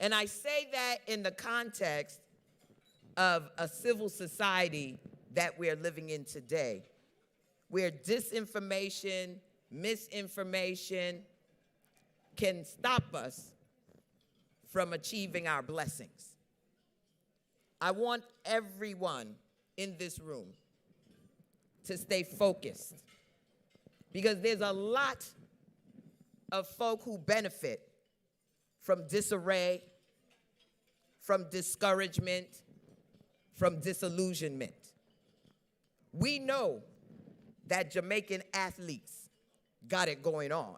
And I say that in the context of a civil society that we're living in today, where disinformation, misinformation can stop us from achieving our blessings. I want everyone in this room to stay focused, because there's a lot of folk who benefit from disarray, from discouragement, from disillusionment. We know that Jamaican athletes got it going on.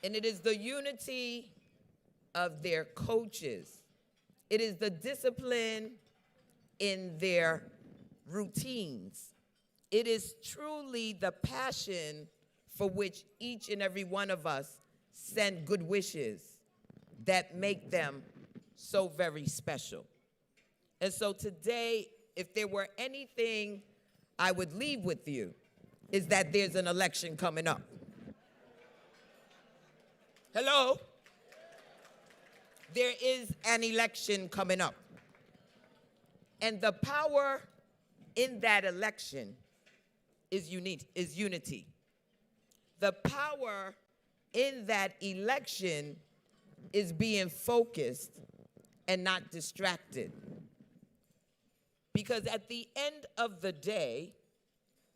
And it is the unity of their coaches. It is the discipline in their routines. It is truly the passion for which each and every one of us send good wishes that make them so very special. And so today, if there were anything I would leave with you, is that there's an election coming up. Hello? There is an election coming up. And the power in that election is unity. The power in that election is being focused and not distracted. Because at the end of the day,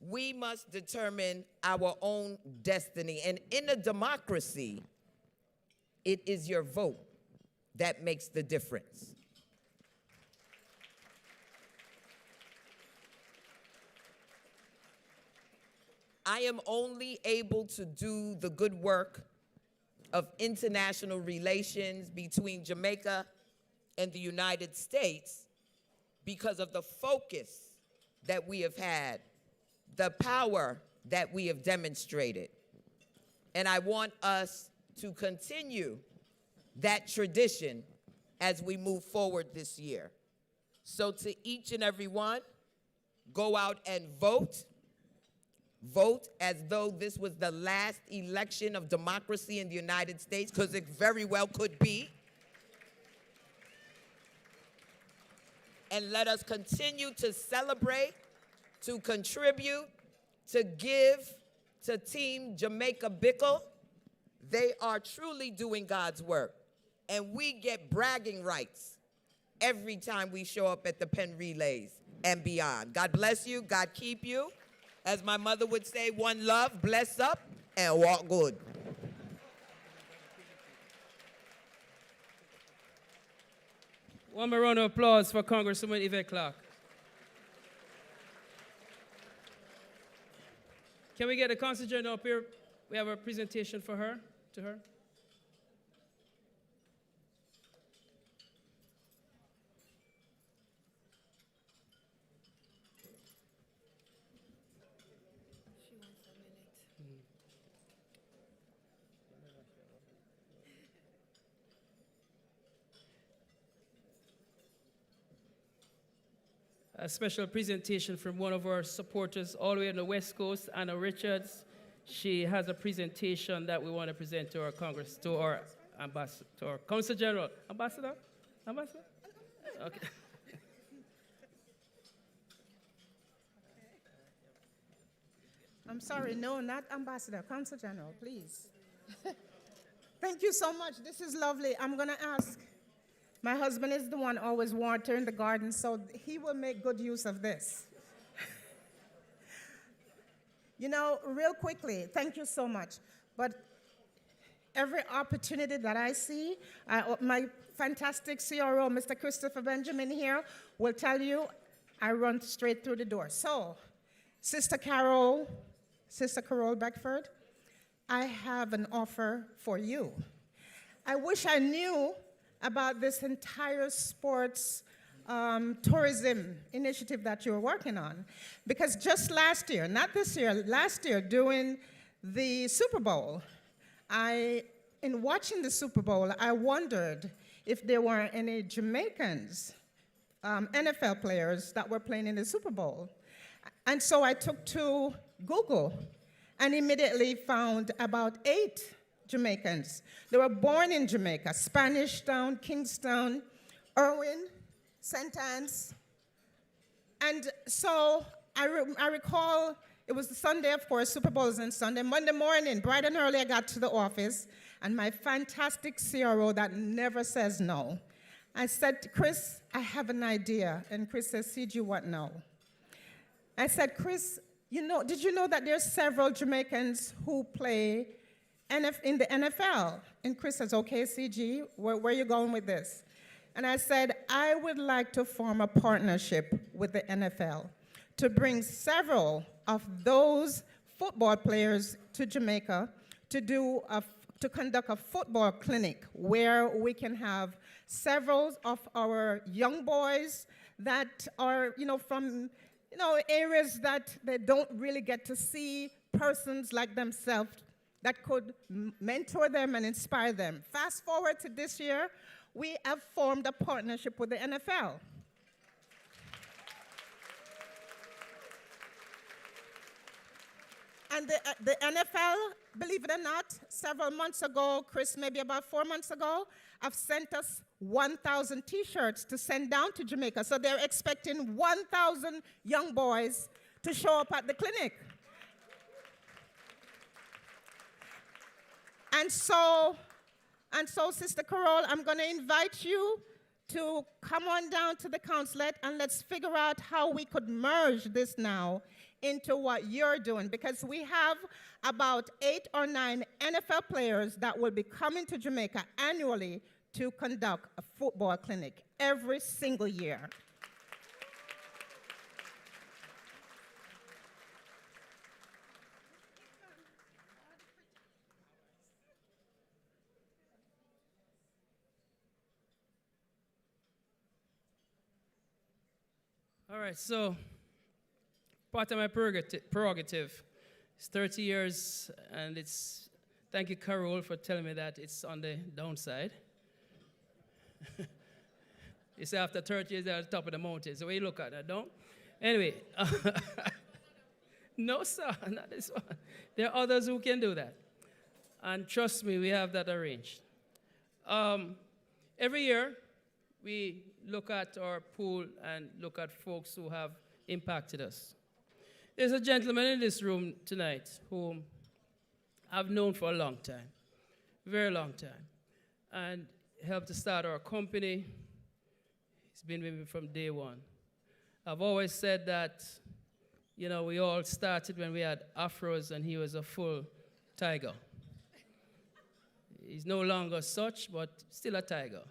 we must determine our own destiny. And in a democracy, it is your vote that makes the difference. I am only able to do the good work of international relations between Jamaica and the United States because of the focus that we have had, the power that we have demonstrated. And I want us to continue that tradition as we move forward this year. So to each and every one, go out and vote. Vote as though this was the last election of democracy in the United States, because it very well could be. And let us continue to celebrate, to contribute, to give to Team Jamaica Bickle. They are truly doing God's work. And we get bragging rights every time we show up at the pen relays and beyond. God bless you. God keep you. As my mother would say, one love, bless up, and walk good. One more round of applause for Congresswoman Yvette Clarke. Can we get the Council General up here? We have a presentation for her, to her. A special presentation from one of our supporters all the way on the West Coast, Anna Richards. She has a presentation that we want to present to our Congress, to our ambassador, to our Council General. Ambassador? Ambassador? Okay. I'm sorry, no, not Ambassador, Council General, please. Thank you so much. This is lovely. I'm going to ask. My husband is the one always watering the garden, so he will make good use of this. You know, real quickly, thank you so much. But every opportunity that I see, my fantastic CRO, Mr. Christopher Benjamin here, will tell you I run straight through the door. So, Sister Carol Beckford, I have an offer for you. I wish I knew about this entire sports tourism initiative that you're working on. Because just last year, not this year, last year during the Super Bowl, in watching the Super Bowl, I wondered if there were any Jamaicans, NFL players that were playing in the Super Bowl. And so I took to Google and immediately found about 8 Jamaicans. They were born in Jamaica, Spanish Town, Kingstown, Irwin, St. Anne's. And so I recall it was the Sunday, of course, Super Bowl is on Sunday. Monday morning, bright and early, I got to the office, and my fantastic CRO that never says no. I said, Chris, I have an idea. And Chris says, CG, what now? I said, Chris, did you know that there's several Jamaicans who play in the NFL? And Chris says, okay, CG, where are you going with this? And I said, I would like to form a partnership with the NFL to bring several of those football players to Jamaica to conduct a football clinic where we can have several of our young boys that are, from, areas that they don't really get to see persons like themselves that could mentor them and inspire them. Fast forward to this year, we have formed a partnership with the NFL. And the NFL, believe it or not, several months ago, Chris, maybe about 4 months ago, have sent us 1,000 T-shirts to send down to Jamaica. So they're expecting 1,000 young boys to show up at the clinic. And so, Sister Carol, I'm going to invite you to come on down to the consulate and let's figure out how we could merge this now into what you're doing, because we have about 8 or 9 NFL players that will be coming to Jamaica annually to conduct a football clinic every single year. All right, so part of my prerogative. It's 30 years, and it's Thank you, Carol, for telling me that it's on the downside. You say after 30 years, they're at the top of the mountain. So where you look at that, don't? Anyway. No, sir, not this one. There are others who can do that. And trust me, we have that arranged. Every year, we look at our pool and look at folks who have impacted us. There's a gentleman in this room tonight whom I've known for a long time, very long time, and helped to start our company. He's been with me from day one. I've always said that, you know, we all started when we had afros and he was a full tiger. He's no longer such, but still a tiger.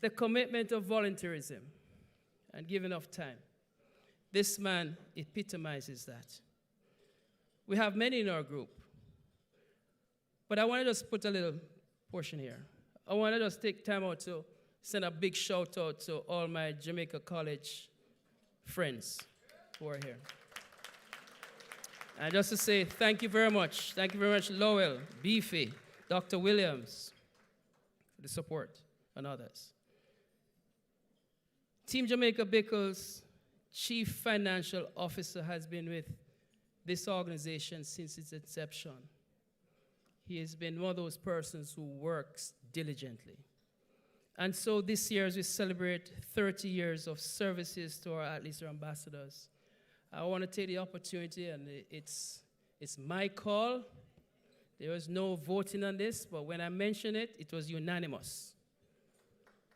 The commitment of volunteerism and giving of time. This man epitomizes that. We have many in our group. But I want to just put a little portion here. I want to just take time out to send a big shout out to all my Jamaica College friends who are here. And just to say thank you very much. Thank you very much, Lowell, Beefy, Dr. Williams, for the support, and others. Team Jamaica Bickle's Chief Financial Officer has been with this organization since its inception. He has been one of those persons who works diligently. And so this year, as we celebrate 30 years of services to our athletes or ambassadors, I want to take the opportunity, and it's my call. There was no voting on this, but when I mentioned it, it was unanimous.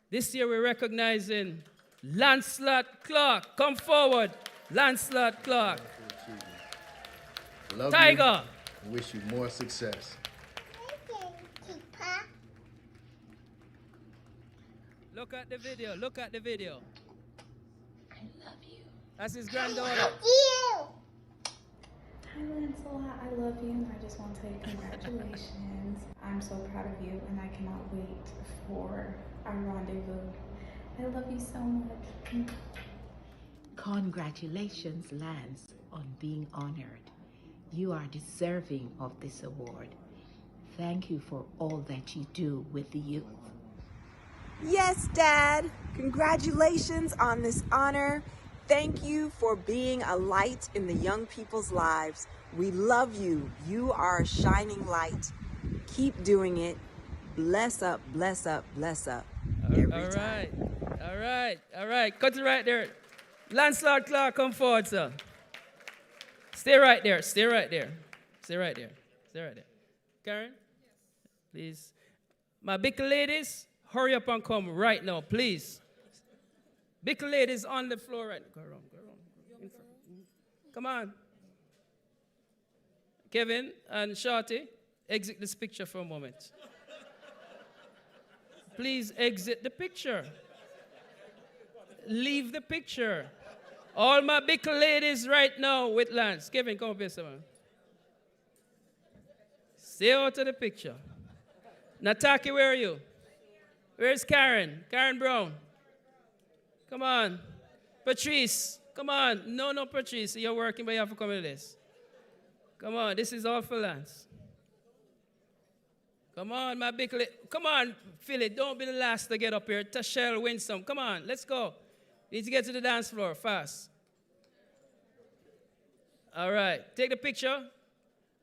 This year, we're recognizing Lancelot Clark. Come forward, Lancelot Clark. Love Tiger. You. Wish you more success. Look at the video. Look at the video. I love you. That's his granddaughter. I love you. Hi, Lancelot. I love you, and I just want to say congratulations. I'm so proud of you, and I cannot wait for our rendezvous. I love you so much. Congratulations, Lance, on being honored. You are deserving of this award. Thank you for all that you do with the youth. Yes, Dad. Congratulations on this honor. Thank you for being a light in the young people's lives. We love you. You are a shining light. Keep doing it. Bless up, bless up, bless up. Every time. All right. Cut it right there. Lancelot Clark, come forward, sir. Stay right there. Karen? Yes. Please. My Bickle ladies, hurry up and come right now, please. Bickle ladies on the floor right now. Go around. Come on. Kevin and Shorty, exit this picture for a moment. Please exit the picture. Leave the picture. All my Bickle ladies right now with Lance. Kevin, come up here, someone. Stay out of the picture. Nataki, where are you? Where's Karen? Karen Brown. Come on. Patrice, come on. No, Patrice. You're working, but you have to come to this. Come on. This is all for Lance. Come on, my Bickle. Come on, Philly. Don't be the last to get up here. Tashelle, Winsome. Come on. Let's go. Need to get to the dance floor fast. All right. Take the picture.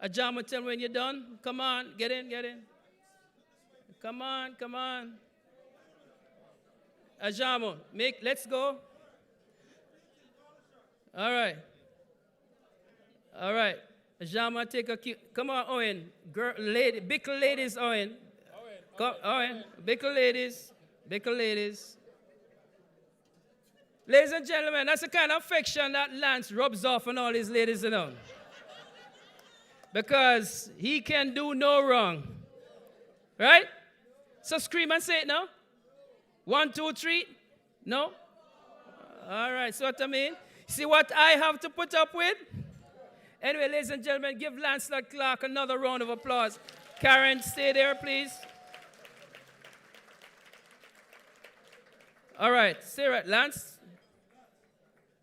Ajam will tell me when you're done. Come on. Get in. Come on. Ajamo, let's go. All right. Ajamo, take a cue. Come on, Owen. Bickle ladies, Owen. Come, Owen. Bickle ladies. Ladies and gentlemen, that's the kind of affection that Lance rubs off on all his ladies, you know. Because he can do no wrong. Right? So scream and say it now. 1, 2, 3. No? All right, so what I mean? See what I have to put up with? Anyway, ladies and gentlemen, give Lancelot Clark another round of applause. Karen, stay there, please. All right, stay right. Lance,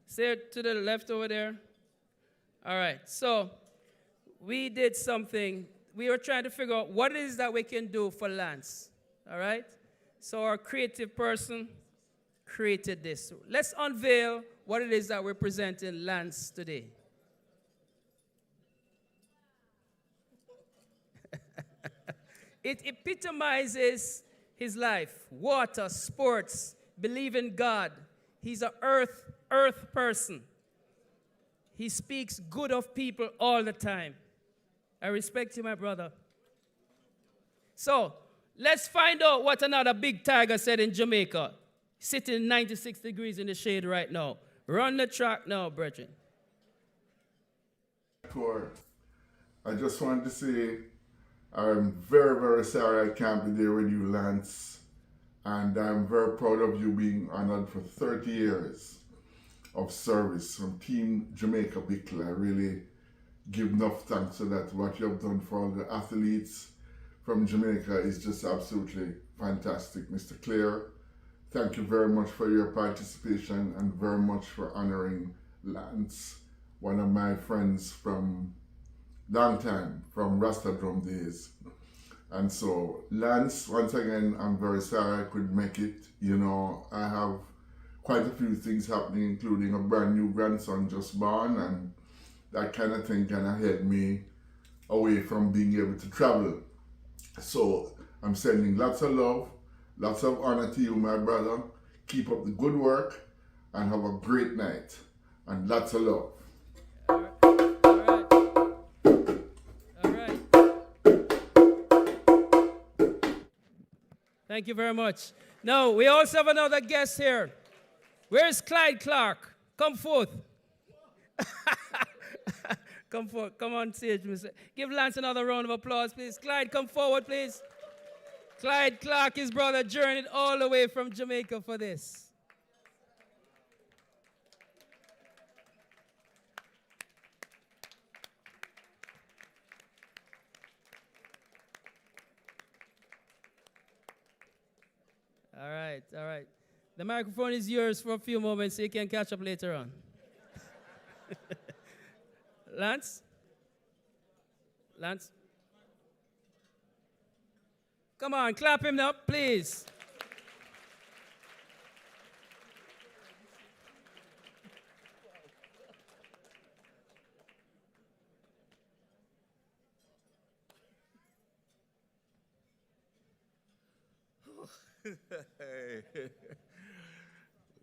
stay to the left over there. All right, so we did something. We were trying to figure out what it is that we can do for Lance. All right? So our creative person created this. Let's unveil what it is that we're presenting Lance today. It epitomizes his life. Water, sports, believe in God. He's an earth person. He speaks good of people all the time. I respect you, my brother. So, let's find out what another big tiger said in Jamaica. Sitting 96 degrees in the shade right now. Run the track now, brethren. I just wanted to say I'm very, very sorry I can't be there with you, Lance. And I'm very proud of you being honored for 30 years of service from Team Jamaica Bickle. I really give enough thanks to that. What you have done for all the athletes from Jamaica is just absolutely fantastic. Mr. Clare, thank you very much for your participation and very much for honoring Lance, one of my friends from long time, from Rasta Drum days. And so, Lance, once again, I'm very sorry I couldn't make it. You know, I have quite a few things happening, including a brand new grandson just born, and that kind of thing kind of held me away from being able to travel. So, I'm sending lots of love, lots of honor to you, my brother. Keep up the good work, and have a great night, and lots of love. Thank you very much. Now, we also have another guest here. Where's Clyde Clark? Come forth. Come forth. Come on stage, Mr. Give Lance another round of applause, please. Clyde, come forward, please. Clyde Clark, his brother, journeyed all the way from Jamaica for this. All right, all right. The microphone is yours for a few moments so you can catch up later on. Lance? Lance? Come on, clap him up, please.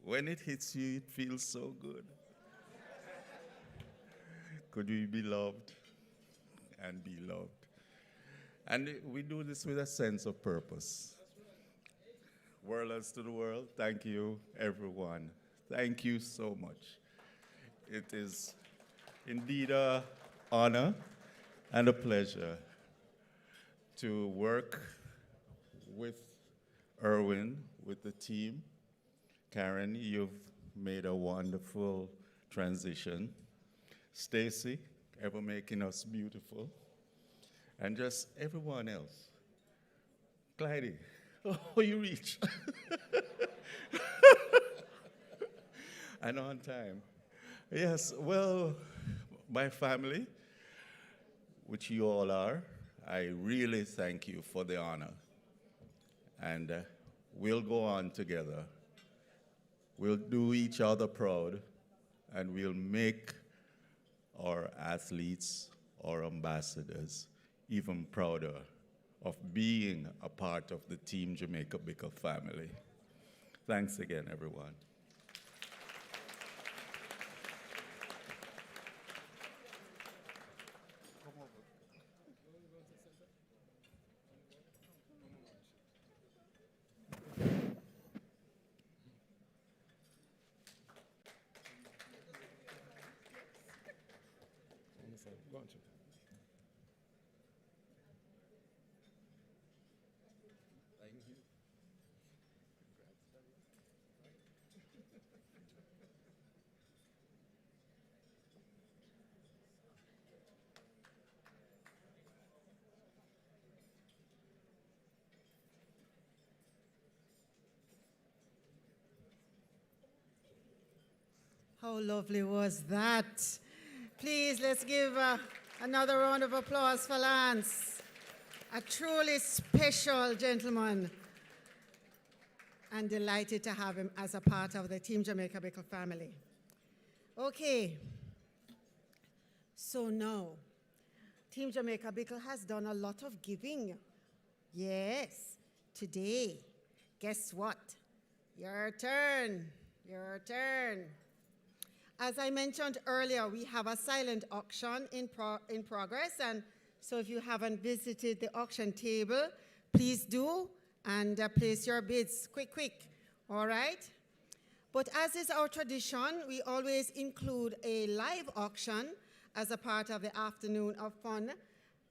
When it hits you, it feels so good. Could we be loved and be loved? And we do this with a sense of purpose. Whirlers to the world, thank you, everyone. Thank you so much. It is indeed an honor and a pleasure to work with Erwin, with the team. Karen, you've made a wonderful transition. Stacy, ever making us beautiful. And just everyone else. Clyde, oh, you reach. And on time. Yes, well, my family, which you all are, I really thank you for the honor. And we'll go on together. We'll do each other proud, and we'll make our athletes, our ambassadors, even prouder of being a part of the Team Jamaica Bickle family. Thanks again, everyone. Luncheon. Thank you. How lovely was that? Please, let's give Another round of applause for Lance. A truly special gentleman. And delighted to have him as a part of the Team Jamaica Bickle family. Okay. So now, Team Jamaica Bickle has done a lot of giving. Yes. Today, guess what? Your turn. Your turn. As I mentioned earlier, we have a silent auction in progress, and so if you haven't visited the auction table, please do, and place your bids quick, all right? But as is our tradition, we always include a live auction as a part of the afternoon of fun,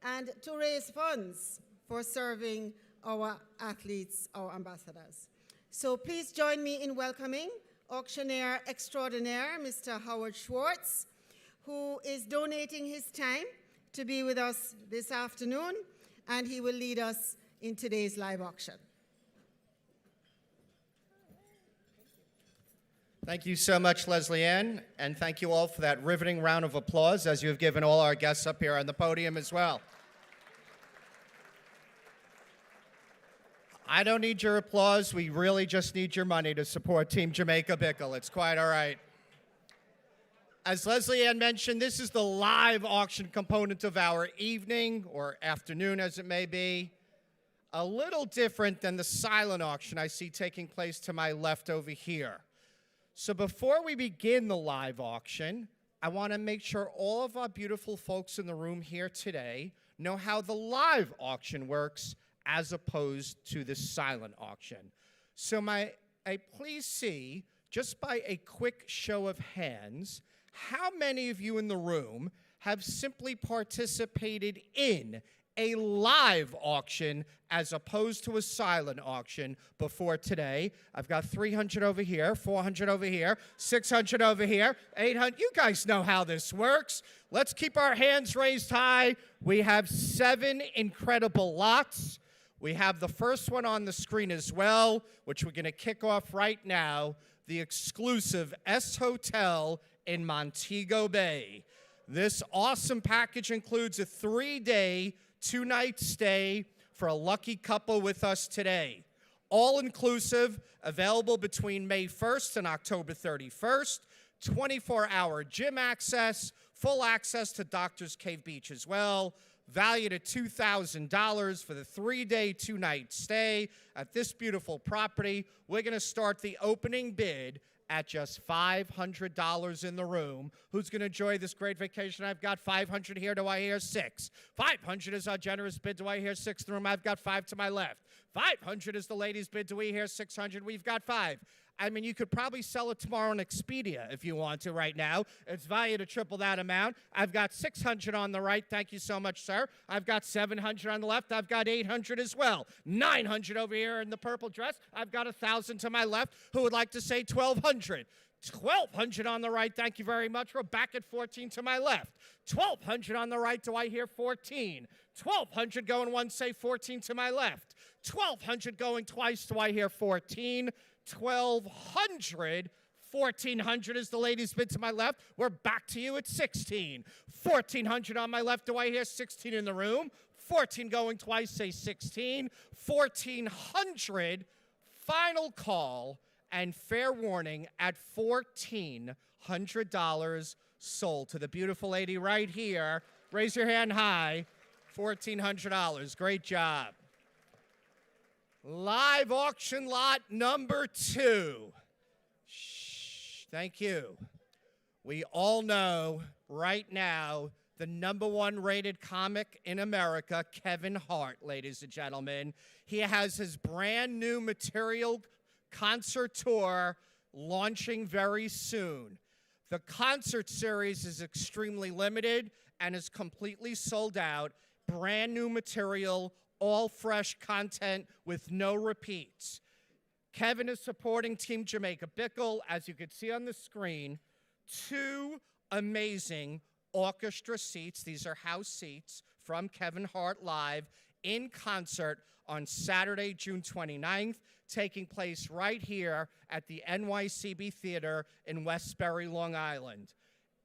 and to raise funds for serving our athletes, our ambassadors. So please join me in welcoming auctioneer extraordinaire, Mr. Howard Schwartz, who is donating his time to be with us this afternoon, and he will lead us in today's live auction. Thank you so much, Leslie Ann, and thank you all for that riveting round of applause, as you have given all our guests up here on the podium as well. I don't need your applause. We really just need your money to support Team Jamaica Bickle. It's quite all right. As Leslie Ann mentioned, this is the live auction component of our evening, or afternoon as it may be. A little different than the silent auction I see taking place to my left over here. So before we begin the live auction, I want to make sure all of our beautiful folks in the room here today know how the live auction works as opposed to the silent auction. So please see, just by a quick show of hands, how many of you in the room have simply participated in a live auction as opposed to a silent auction before today? I've got 300 over here, 400 over here, 600 over here, 800. You guys know how this works. Let's keep our hands raised high. We have 7 incredible lots. We have the first one on the screen as well, which we're going to kick off right now, the exclusive S Hotel in Montego Bay. This awesome package includes a 3-day, 2-night stay for a lucky couple with us today. All-inclusive, available between May 1st and October 31st, 24-hour gym access, full access to Doctor's Cave Beach as well, valued at $2,000 for the 3-day, 2-night stay at this beautiful property. We're going to start the opening bid at just $500 in the room. Who's going to enjoy this great vacation? I've got 500 here. Do I hear 6? 500 is our generous bid. Do I hear 6 in the room? I've got 5 to my left. 500 is the ladies' bid. Do we hear 600? We've got 5. I mean, you could probably sell it tomorrow on Expedia if you want to right now. It's valued at triple that amount. I've got 600 on the right. Thank you so much, sir. I've got 700 on the left. I've got 800 as well. 900 over here in the purple dress. I've got 1,000 to my left. Who would like to say 1,200? 1,200 on the right. Thank you very much. We're back at 14 to my left. 1,200 on the right. Do I hear 14? 1,200 going once, say 14 to my left. 1,200 going twice. Do I hear 14? 1,200, 1,400 is the ladies' bid to my left. We're back to you at 16. 1,400 on my left. Do I hear 16 in the room? 14 going twice, say 16. 1,400, final call, and fair warning at $1,400 sold to the beautiful lady right here. Raise your hand high. $1,400. Great job. Live auction lot number 2. Shh, thank you. We all know right now the #1 rated comic in America, Kevin Hart, ladies and gentlemen. He has his brand new material concert tour launching very soon. The concert series is extremely limited and is completely sold out. Brand new material, all fresh content with no repeats. Kevin is supporting Team Jamaica Bickle, as you can see on the screen. 2 amazing orchestra seats. These are house seats from Kevin Hart Live in concert on Saturday, June 29th, taking place right here at the NYCB Theater in Westbury, Long Island.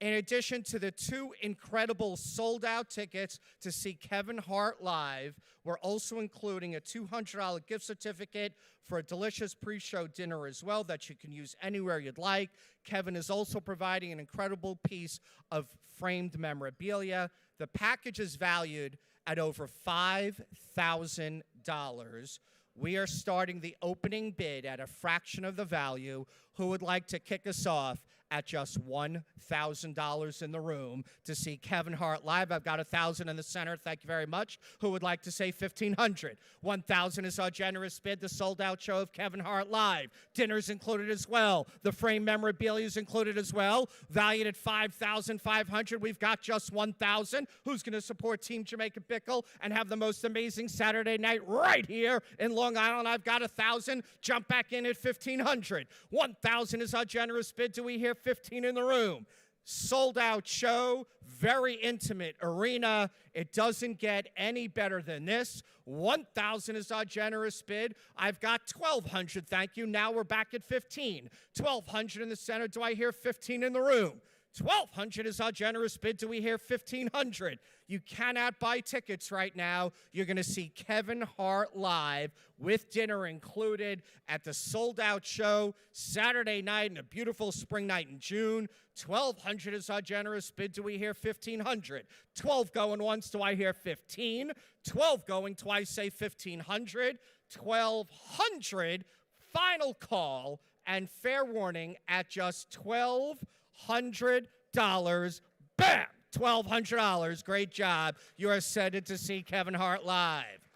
In addition to the 2 incredible sold-out tickets to see Kevin Hart live, we're also including a $200 gift certificate for a delicious pre-show dinner as well that you can use anywhere you'd like. Kevin is also providing an incredible piece of framed memorabilia. The package is valued at over $5,000. We are starting the opening bid at a fraction of the value. Who would like to kick us off at just $1,000 in the room to see Kevin Hart live? I've got 1,000 in the center. Thank you very much. Who would like to say 1,500? 1,000 is our generous bid. The sold-out show of Kevin Hart live. Dinner's included as well. The frame memorabilia is included as well. Valued at $5,500. We've got just 1,000. Who's going to support Team Jamaica Bickle and have the most amazing Saturday night right here in Long Island? I've got 1,000. Jump back in at 1,500. 1,000 is our generous bid. Do we hear 15 in the room? Sold out show, very intimate arena. It doesn't get any better than this. 1,000 is our generous bid. I've got 1,200, thank you. Now we're back at 15. 1,200 in the center. Do I hear 15 in the room? 1,200 is our generous bid. Do we hear 1,500? You cannot buy tickets right now. You're going to see Kevin Hart live with dinner included at the sold-out show Saturday night and a beautiful spring night in June. 1,200 is our generous bid. Do we hear 1,500? 12 going once. Do I hear 15? 12 going twice. Say 1,500. 1,200. Final call and fair warning at just $1,200. Bam! $1,200. Great job. You are set to see Kevin Hart live.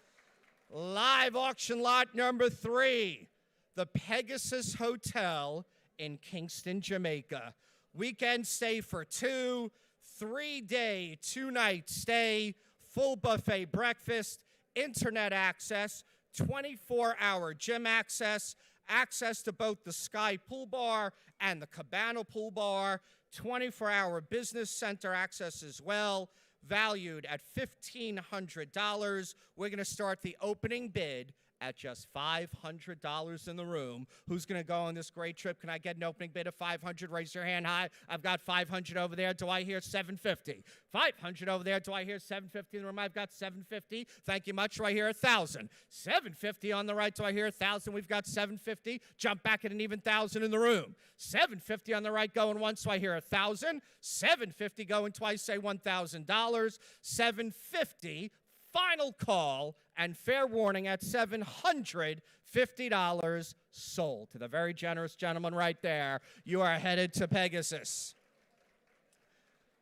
Live auction lot number 3, the Pegasus Hotel in Kingston, Jamaica. Weekend stay for 2, 3-day, 2-night stay, full buffet breakfast, internet access, 24-hour gym access, access to both the Sky Pool Bar and the Cabana Pool Bar, 24-hour business center access as well, valued at $1,500. We're going to start the opening bid at just $500 in the room. Who's going to go on this great trip? Can I get an opening bid of $500? Raise your hand high. I've got $500 over there. Do I hear $750? $500 over there. Do I hear $750 in the room? I've got $750. Thank you much. Do I hear $1,000? $750 on the right. Do I hear $1,000? We've got $750. Jump back at an even $1,000 in the room. $750 on the right going once. Do I hear $1,000? $750 going twice. Say $1,000. $750. Final call and fair warning at $750 sold. To the very generous gentleman right there, you are headed to Pegasus.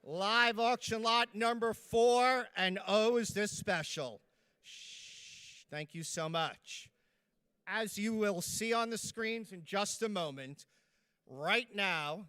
Live auction lot number 4, and oh, is this special. Shh, thank you so much. As you will see on the screens in just a moment, right now,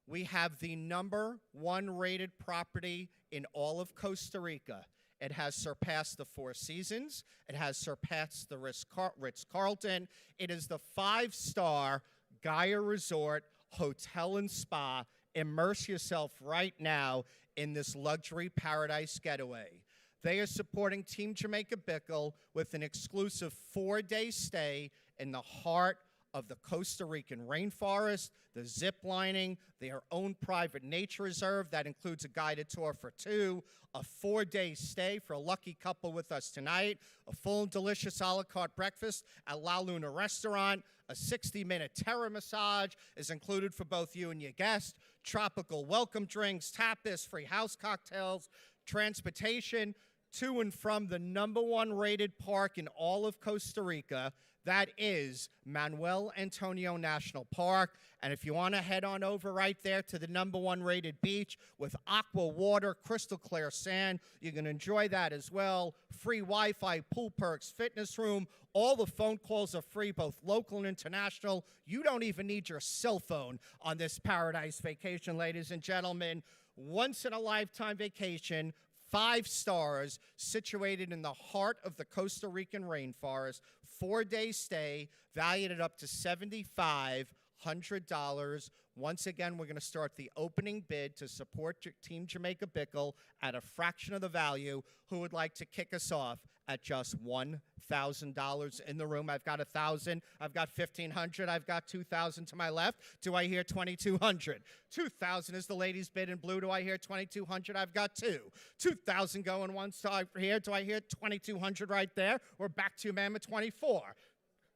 we have the #1 rated property in all of Costa Rica. It has surpassed the Four Seasons. It has surpassed the Ritz-Carlton. It is the 5-star Gaia Resort Hotel and Spa. Immerse yourself right now in this luxury paradise getaway. They are supporting Team Jamaica Bickle with an exclusive 4-day stay in the heart of the Costa Rican rainforest, the zip lining, their own private nature reserve that includes a guided tour for 2, a 4-day stay for a lucky couple with us tonight, a full and delicious a la carte breakfast at La Luna Restaurant, a 60-minute terra massage is included for both you and your guest, tropical welcome drinks, tapas, free house cocktails, transportation to and from the #1 rated park in all of Costa Rica. That is Manuel Antonio National Park. And if you want to head on over right there to the #1 rated beach with aqua water, crystal clear sand, you can enjoy that as well. Free Wi-Fi, pool perks, fitness room. All the phone calls are free, both local and international. You don't even need your cell phone on this paradise vacation, ladies and gentlemen. Once-in-a-lifetime vacation. 5 stars, situated in the heart of the Costa Rican rainforest. 4-day stay, valued at up to $7,500. Once again, we're going to start the opening bid to support Team Jamaica Bickle at a fraction of the value. Who would like to kick us off at just $1,000 in the room. I've got 1,000, I've got 1,500, I've got 2,000 to my left. Do I hear 2,200? 2,000 is the ladies' bid in blue. Do I hear 2,200? I've got two. 2,000 going once. Here, do I hear 2,200 right there? We're back to man with 24.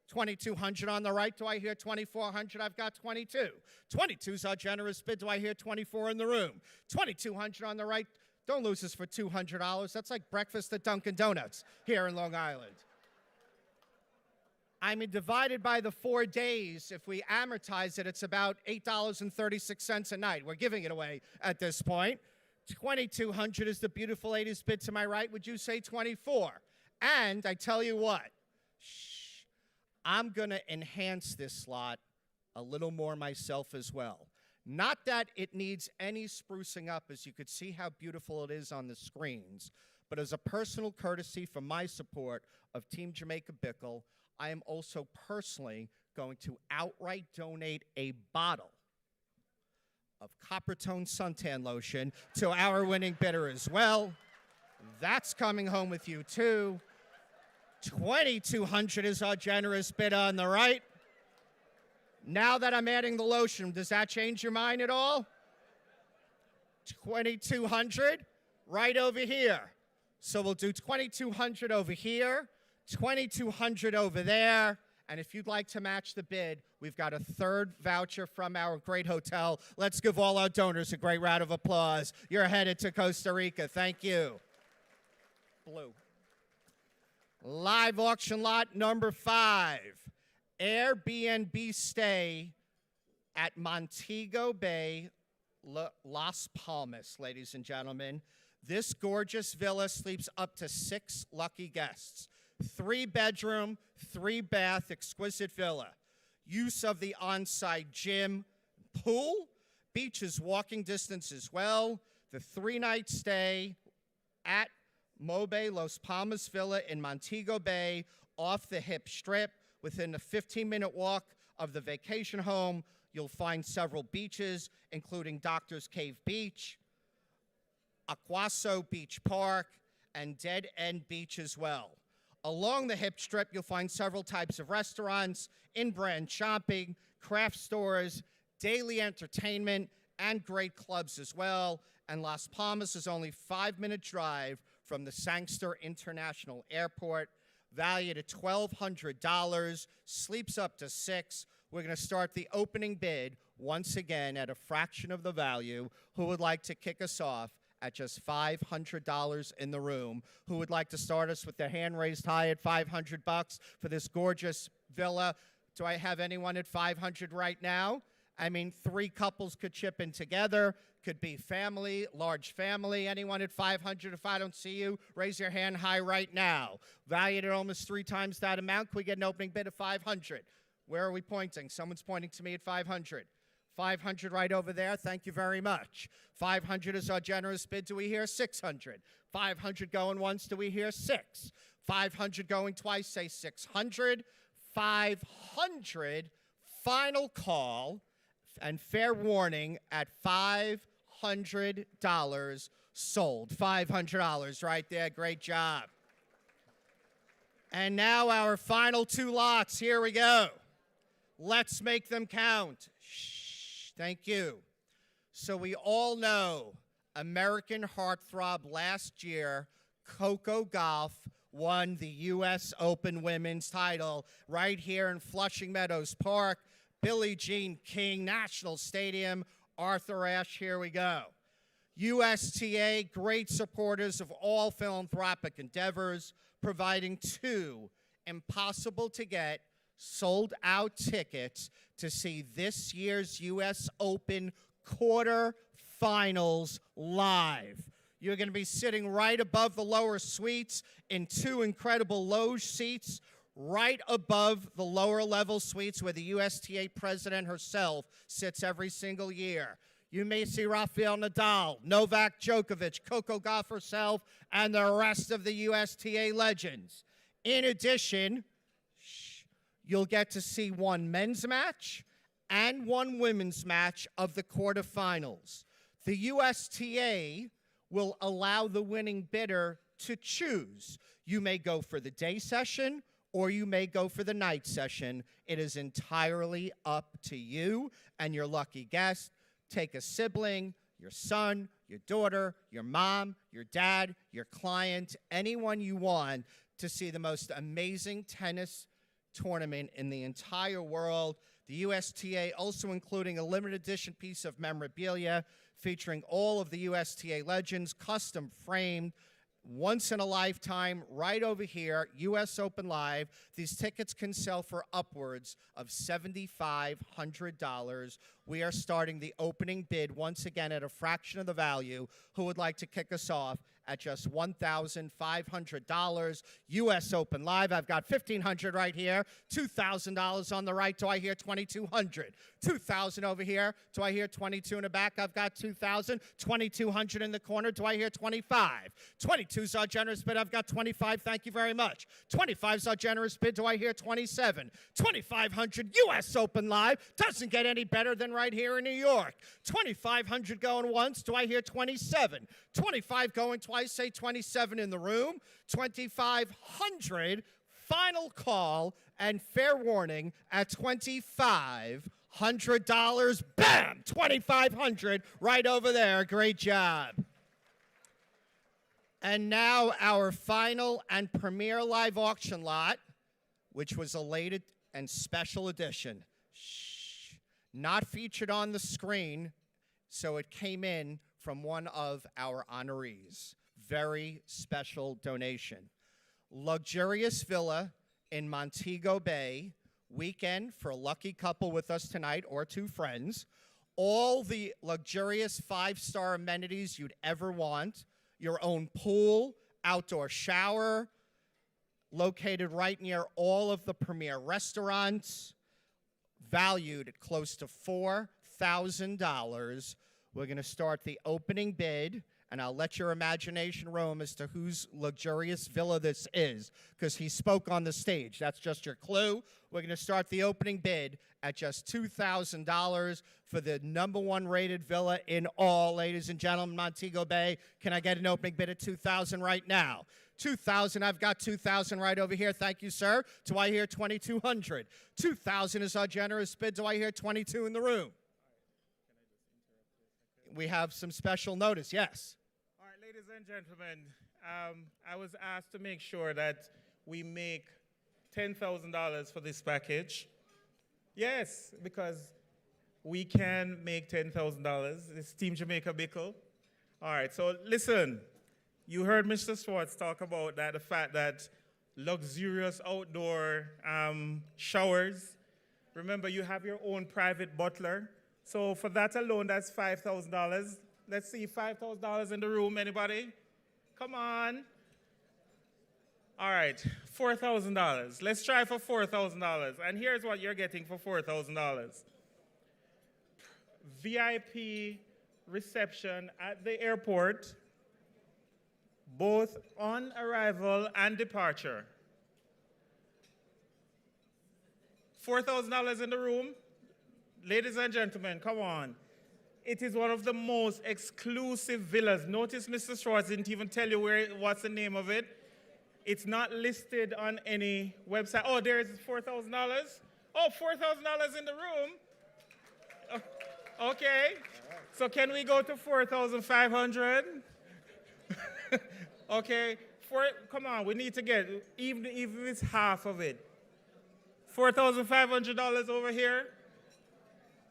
2,200 on the right. Do I hear 2,400? I've got 22. 22 is our generous bid. Do I hear 24 in the room? 2,200 on the right. Don't lose this for $200. That's like breakfast at Dunkin' Donuts here in Long Island. I mean, divided by the 4 days, if we amortize it, it's about $8.36 a night. We're giving it away at this point. 2,200 is the beautiful ladies' bid to my right. Would you say 24? And I tell you what, I'm going to enhance this slot a little more myself as well. Not that it needs any sprucing up, as you could see how beautiful it is on the screens, but as a personal courtesy for my support of Team Jamaica Bickle, I am also personally going to outright donate a bottle of Coppertone suntan lotion to our winning bidder as well. That's coming home with you too. 2,200 is our generous bid on the right. Now that I'm adding the lotion, does that change your mind at all? 2,200 right over here. So we'll do 2,200 over here, 2,200 over there, and if you'd like to match the bid, we've got a third voucher from our great hotel. Let's give all our donors a great round of applause. You're headed to Costa Rica. Thank you. Blue. Live auction lot number 5. Airbnb stay at Montego Bay, Las Palmas, ladies and gentlemen. This gorgeous villa sleeps up to 6 lucky guests. 3-bedroom, 3-bath, exquisite villa. Use of the on-site gym, pool, beach is walking distance as well. The 3-night stay at Mobe Las Palmas Villa in Montego Bay, off the Hip Strip. Within a 15-minute walk of the vacation home, you'll find several beaches, including Doctor's Cave Beach, Aquaso Beach Park, and Dead End Beach as well. Along the Hip Strip, you'll find several types of restaurants, in-brand shopping, craft stores, daily entertainment, and great clubs as well. And Las Palmas is only a 5-minute drive from the Sangster International Airport. Valued at $1,200, sleeps up to 6. We're going to start the opening bid once again at a fraction of the value. Who would like to kick us off at just $500 in the room? Who would like to start us with their hand raised high at $500 for this gorgeous villa? Do I have anyone at $500 right now? I mean, 3 couples could chip in together. Could be family, large family. Anyone at $500? If I don't see you, raise your hand high right now. Valued at almost 3 times that amount. Can we get an opening bid of $500? Where are we pointing? Someone's pointing to me at $500. $500 right over there. Thank you very much. $500 is our generous bid. Do we hear $600? $500 going once. Do we hear $600? $500 going twice. Say $600. $500. Final call. And fair warning at $500 sold. $500 right there. Great job. And now our final 2 lots. Here we go. Let's make them count. Shh. Thank you. So we all know American heartthrob last year, Coco Gauff, won the U.S. Open women's title right here in Flushing Meadows Park. Billie Jean King National Stadium, Arthur Ashe, here we go. USTA, great supporters of all philanthropic endeavors, providing 2 impossible-to-get, sold-out tickets to see this year's U.S. Open quarterfinals live. You're going to be sitting right above the lower suites in 2 incredible loge seats, right above the lower level suites where the USTA president herself sits every single year. You may see Rafael Nadal, Novak Djokovic, Coco Gauff herself, and the rest of the USTA legends. In addition, you'll get to see 1 men's match and 1 women's match of the quarterfinals. The USTA will allow the winning bidder to choose. You may go for the day session or you may go for the night session. It is entirely up to you and your lucky guest. Take a sibling, your son, your daughter, your mom, your dad, your client, anyone you want to see the most amazing tennis tournament in the entire world. The USTA also including a limited edition piece of memorabilia featuring all of the USTA legends, custom framed, once in a lifetime, right over here, US Open Live. These tickets can sell for upwards of $7,500. We are starting the opening bid once again at a fraction of the value. Who would like to kick us off at just $1,500? US Open Live. I've got $1,500 right here. $2,000 on the right. Do I hear $2,200? $2,000 over here. Do I hear $22 in the back? I've got $2,000. $2,200 in the corner. Do I hear $25? $22's our generous bid. I've got $25. Thank you very much. $25's our generous bid. Do I hear $27? $2,500 US Open Live. Doesn't get any better than right here in New York. $2,500 going once. Do I hear $27? $25 going twice. Say $27 in the room. $2,500. Final call and fair warning at $2,500. Bam! $2,500 right over there. Great job. And now our final and premier live auction lot, which was a late and special edition. Shh. Not featured on the screen, so it came in from one of our honorees. Very special donation. Luxurious villa in Montego Bay. Weekend for a lucky couple with us tonight or two friends. All the luxurious 5-star amenities you'd ever want. Your own pool, outdoor shower, located right near all of the premier restaurants, valued at close to $4,000. We're going to start the opening bid, and I'll let your imagination roam as to whose luxurious villa this is, because he spoke on the stage. That's just your clue. We're going to start the opening bid at just $2,000 for the #1 rated villa in all, ladies and gentlemen, Montego Bay. Can I get an opening bid at $2,000 right now? $2,000, I've got $2,000 right over here. Thank you, sir. Do I hear $2,200? $2,000 is our generous bid. Do I hear $22 in the room? We have some special notice, yes. All right, ladies and gentlemen, I was asked to make sure that we make $10,000 for this package. Yes, because we can make $10,000. It's Team Jamaica Bickle. All right, so listen, you heard Mr. Schwartz talk about that, the fact that luxurious outdoor showers. Remember, you have your own private butler. So for that alone, that's $5,000. Let's see, $5,000 in the room, anybody? Come on. All right, $4,000. Let's try for $4,000. And here's what you're getting for $4,000. VIP reception at the airport, both on arrival and departure. $4,000 in the room. Ladies and gentlemen, come on. It is one of the most exclusive villas. Notice Mr. Schwartz didn't even tell you what's the name of it. It's not listed on any website. Oh, there is $4,000? Oh, $4,000 in the room? Okay. So can we go to 4,500? Okay. Come on, we need to get, even if it's half of it. $4,500 over here?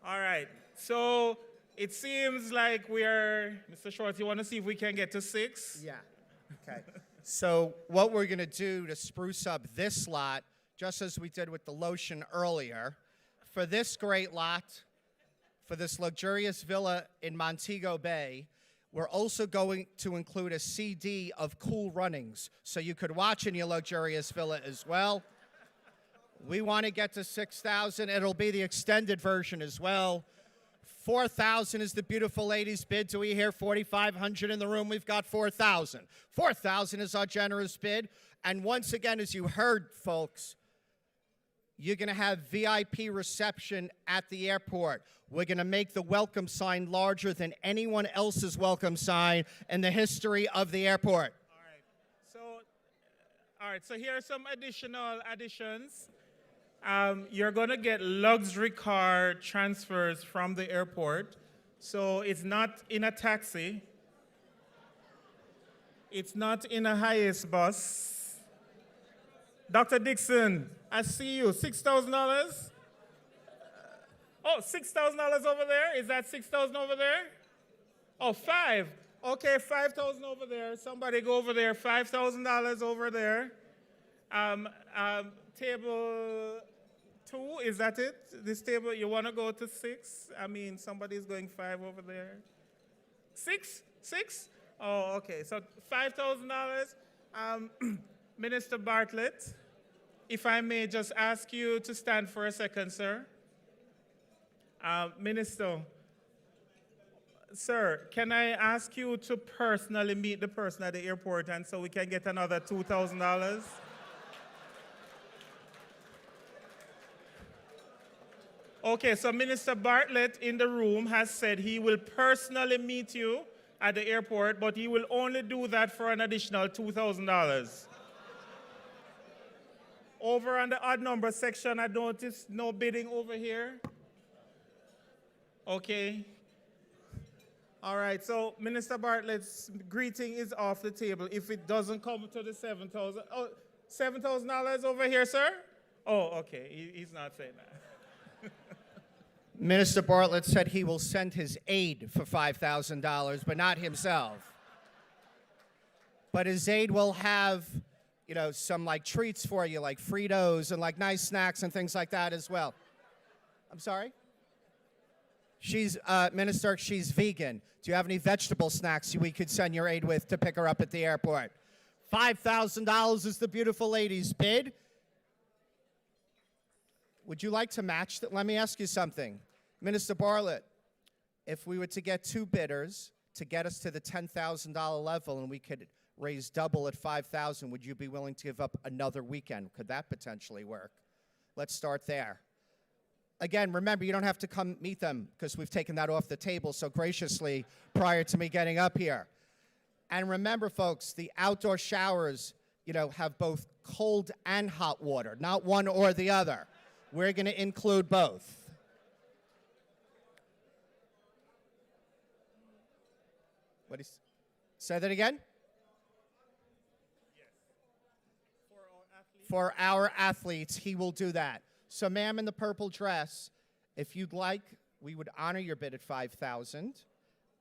All right. So it seems like we are, Mr. Schwartz, you want to see if we can get to 6? Yeah. Okay. So what we're going to do to spruce up this lot, just as we did with the lotion earlier, for this great lot, for this luxurious villa in Montego Bay, we're also going to include a CD of Cool Runnings, so you could watch in your luxurious villa as well. We want to get to 6,000. It'll be the extended version as well. 4,000 is the beautiful lady's bid. Do we hear 4,500 in the room? We've got 4,000. 4,000 is our generous bid. And once again, as you heard, folks, you're going to have VIP reception at the airport. We're going to make the welcome sign larger than anyone else's welcome sign in the history of the airport. All right. So All right, so here are some additional additions. You're going to get luxury car transfers from the airport. So it's not in a taxi. It's not in a highest bus. Dr. Dixon, I see you. $6,000? Oh, $6,000 over there? Is that $6,000 over there? Oh, five. Okay, $5,000 over there. Somebody go over there. $5,000 over there. Table 2, is that it? This table, you want to go to 6? I mean, somebody's going 5 over there. 6? 6? Oh, okay. So $5,000. Minister Bartlett, if I may just ask you to stand for a second, sir. Minister, sir, can I ask you to personally meet the person at the airport and so we can get another $2,000? Okay, so Minister Bartlett in the room has said he will personally meet you at the airport, but he will only do that for an additional $2,000. Over on the odd number section, I noticed no bidding over here. Okay. All right, so Minister Bartlett's greeting is off the table if it doesn't come to the $7,000. Oh, $7,000 over here, sir? Oh, okay, he's not saying that. Minister Bartlett said he will send his aide for $5,000, but not himself. But his aide will have, you know, some like treats for you, like Fritos and like nice snacks and things like that as well. I'm sorry? She's, Minister, she's vegan. Do you have any vegetable snacks we could send your aide with to pick her up at the airport? $5,000 is the beautiful lady's bid. Would you like to match that? Let me ask you something. Minister Bartlett, if we were to get 2 bidders to get us to the $10,000 level and we could raise double at $5,000, would you be willing to give up another weekend? Could that potentially work? Let's start there. Again, remember, you don't have to come meet them because we've taken that off the table so graciously prior to me getting up here. And remember, folks, the outdoor showers, you know, have both cold and hot water, not one or the other. We're going to include both. What is? Say that again? For our athletes, he will do that. So, ma'am, in the purple dress, if you'd like, we would honor your bid at $5,000.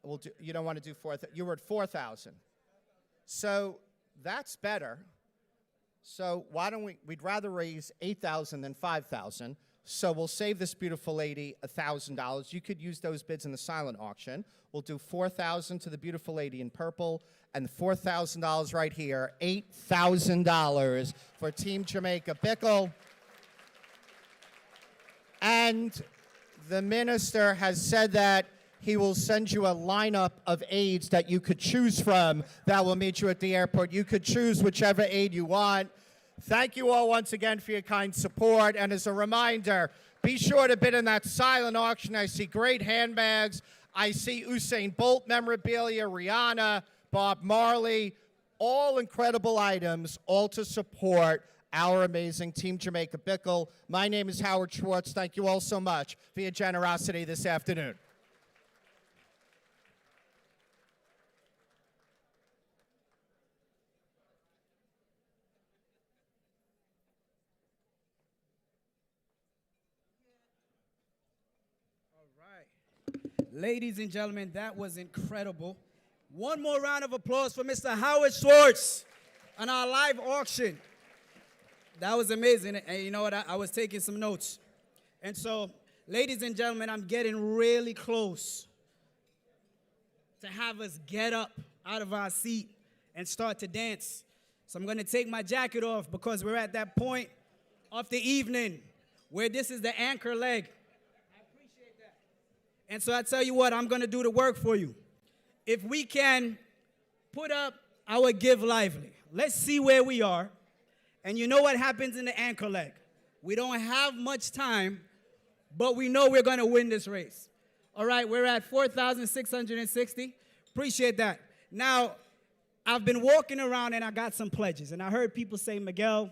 We'll do, you don't want to do 4,000. You were at 4,000. So that's better. So why don't we'd rather raise 8,000 than 5,000. So we'll save this beautiful lady $1,000. You could use those bids in the silent auction. We'll do 4,000 to the beautiful lady in purple and $4,000 right here, $8,000 for Team Jamaica Bickle. And the minister has said that he will send you a lineup of aides that you could choose from that will meet you at the airport. You could choose whichever aide you want. Thank you all once again for your kind support. And as a reminder, be sure to bid in that silent auction. I see great handbags. I see Usain Bolt memorabilia, Rihanna, Bob Marley, all incredible items, all to support our amazing Team Jamaica Bickle. My name is Howard Schwartz. Thank you all so much for your generosity this afternoon. Ladies and gentlemen, that was incredible. One more round of applause for Mr. Howard Schwartz on our live auction. That was amazing. And you know what? I was taking some notes. And so, ladies and gentlemen, I'm getting really close to have us get up out of our seat and start to dance. So I'm going to take my jacket off because we're at that point of the evening where this is the anchor leg. And so I tell you what, I'm going to do the work for you. If we can put up our Give Lively, let's see where we are. And you know what happens in the anchor leg. We don't have much time, but we know we're going to win this race. All right, we're at 4,660. Appreciate that. Now, I've been walking around and I got some pledges. And I heard people say, Miguel,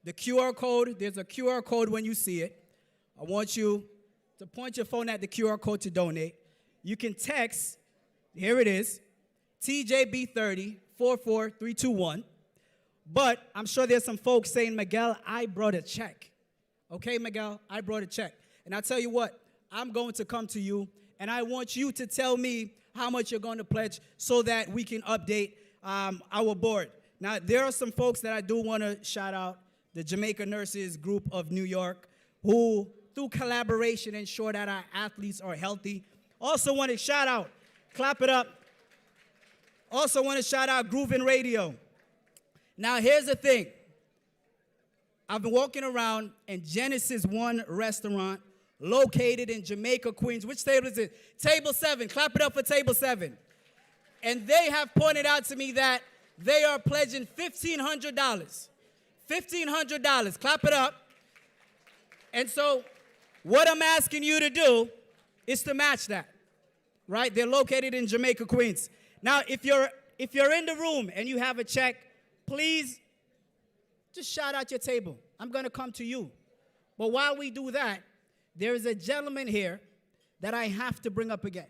the QR code, there's a QR code when you see it. I want you to point your phone at the QR code to donate. You can text, here it is, TJB30 44321. But I'm sure there's some folks saying, Miguel, I brought a check. Okay, Miguel, I brought a check. And I'll tell you what, I'm going to come to you, and I want you to tell me how much you're going to pledge so that we can update our board. Now, there are some folks that I do want to shout out, the Jamaica Nurses Group of New York, who, through collaboration, ensure that our athletes are healthy. Also want to shout out, clap it up. Also want to shout out Groovin' Radio. Now, here's the thing. I've been walking around, and Genesis One restaurant located in Jamaica, Queens. Which table is it? Table 7. Clap it up for Table 7. And they have pointed out to me that they are pledging $1,500. $1,500. Clap it up. And so what I'm asking you to do is to match that, right? They're located in Jamaica, Queens. Now, if you're in the room and you have a check, please just shout out your table. I'm going to come to you. But while we do that, there is a gentleman here that I have to bring up again,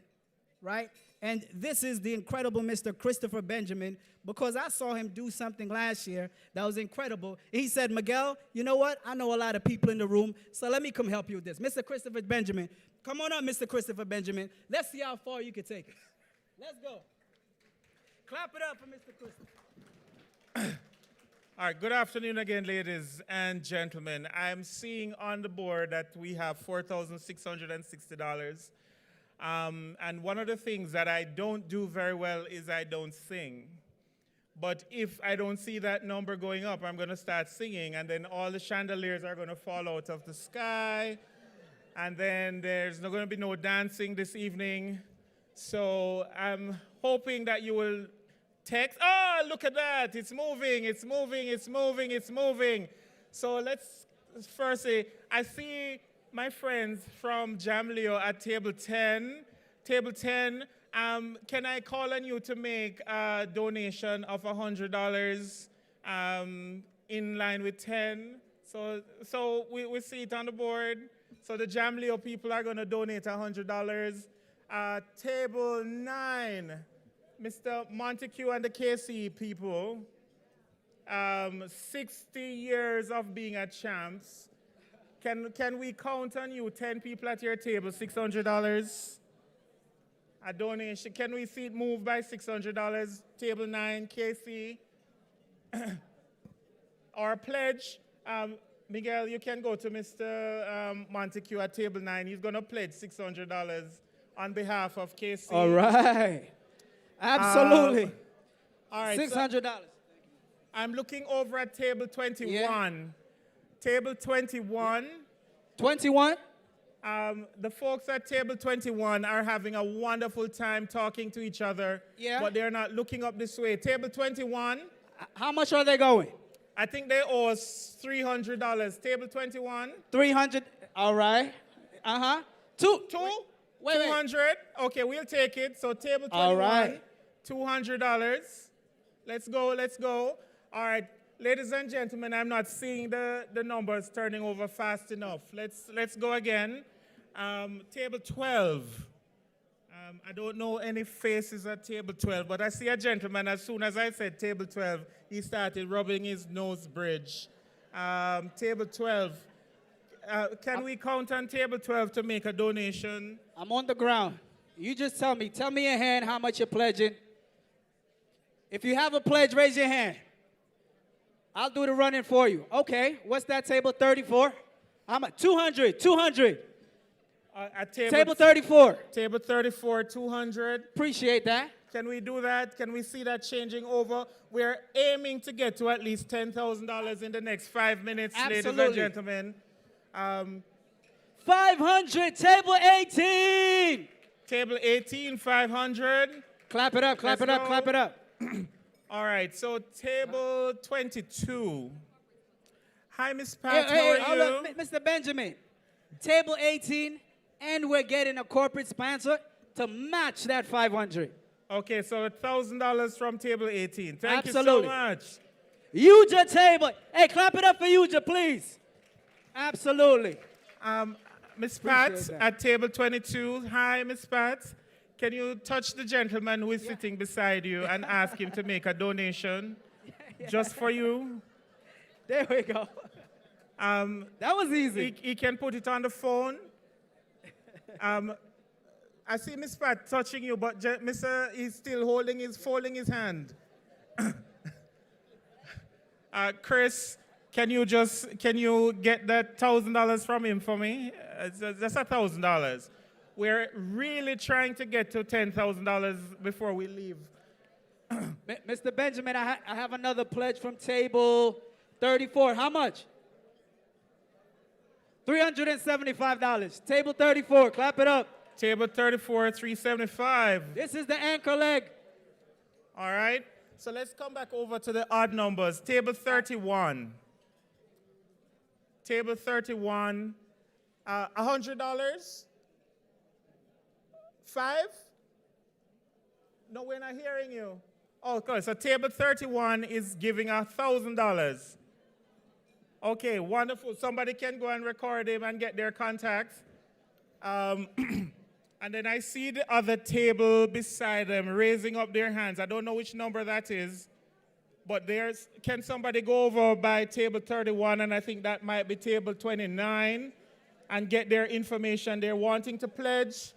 right? And this is the incredible Mr. Christopher Benjamin, because I saw him do something last year that was incredible. He said, Miguel, you know what? I know a lot of people in the room, so let me come help you with this. Mr. Christopher Benjamin, come on up, Mr. Christopher Benjamin. Let's see how far you can take it. Let's go. Clap it up for Mr. Christopher. All right, good afternoon again, ladies and gentlemen. I'm seeing on the board that we have $4,660. And one of the things that I don't do very well is I don't sing. But if I don't see that number going up, I'm going to start singing, and then all the chandeliers are going to fall out of the sky, and then there's not going to be no dancing this evening. So I'm hoping that you will text. Oh, look at that. It's moving, it's moving, it's moving, it's moving. So let's first say, I see my friends from Jamleo at table 10. Table 10, can I call on you to make a donation of $100 in line with 10? So we see it on the board. So the Jamleo people are going to donate $100. Table 9. Mr. Montague and the KC people, 60 years of being a champs. Can we count on you, 10 people at your table, $600? A donation. Can we see it move by $600? Table 9, KC. Or a pledge. Miguel, you can go to Mr. Montague at table 9. He's going to pledge $600 on behalf of KC. All right. Absolutely. All right. $600. I'm looking over at table 21. Yeah. Table 21. 21? The folks at table 21 are having a wonderful time talking to each other. Yeah. But they're not looking up this way. Table 21. How much are they going? I think they owe us $300. Table 21. 300. All right. Two. Wait, 200. Wait. Okay, we'll take it. So table 21. All right. $200. Let's go, let's go. All right, ladies and gentlemen, I'm not seeing the numbers turning over fast enough. Let's go again. Table 12. I don't know any faces at table 12, but I see a gentleman, as soon as I said table 12, he started rubbing his nose bridge. Table 12. Can we count on table 12 to make a donation? I'm on the ground. You just tell me in hand how much you're pledging. If you have a pledge, raise your hand. I'll do the running for you. Okay, what's that, table 34? How much? 200. Table 34. Table 34, 200. Appreciate that. Can we do that? Can we see that changing over? We're aiming to get to at least $10,000 in the next 5 minutes, Absolutely. Ladies and gentlemen. 500, table 18. Table 18, 500. Clap it up, clap it up, clap it up. All right, so table 22. Hi, Miss Pat, how are you? Look, Mr. Benjamin, table 18, and we're getting a corporate sponsor to match that 500. Okay, so $1,000 from table 18. Thank Absolutely. you so much. Uja table. Hey, clap it up for Uja, please. Absolutely. Miss Appreciate Pat that. at table 22. Hi, Miss Pat. Can you touch the gentleman who is sitting beside you and ask him to make a donation just for you? There we go. That was easy. He can put it on the phone. I see Miss Pat touching you, but Mr. is still folding his hand. Chris, can you get that $1,000 from him for me? That's $1,000. We're really trying to get to $10,000 before we leave. Mr. Benjamin, I have another pledge from table 34. How much? $375. Table 34, clap it up. Table 34, $375. This is the anchor leg. All right. So let's come back over to the odd numbers. Table 31. Table 31, $100? 5? No, we're not hearing you. Oh, okay, so table 31 is giving $1,000. Okay, wonderful. Somebody can go and record him and get their contacts. And then I see the other table beside them raising up their hands. I don't know which number that is, but can somebody go over by table 31, and I think that might be table 29, and get their information they're wanting to pledge?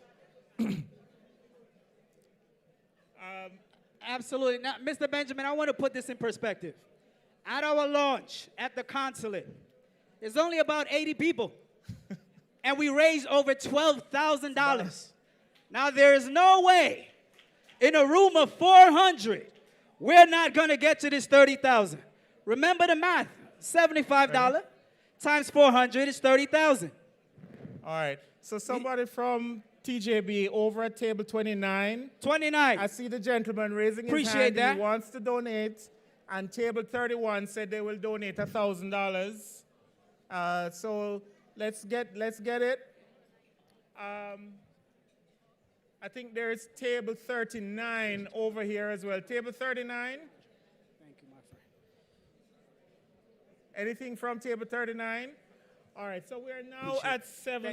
Absolutely. Now, Mr. Benjamin, I want to put this in perspective. At our launch at the consulate, there's only about 80 people, and we raised over $12,000. Now, there is no way in a room of 400 we're not going to get to this 30,000. Remember the math. $75 times 400 is 30,000. All right. So somebody from TJB over at table 29. 29. I see the gentleman raising his Appreciate hand. that. He wants to donate. And table 31 said they will donate $1,000. So let's get it. I think there is table 39 over here as well. Table 39? Thank you, my friend. Anything from table 39? All right, so we're now Appreciate at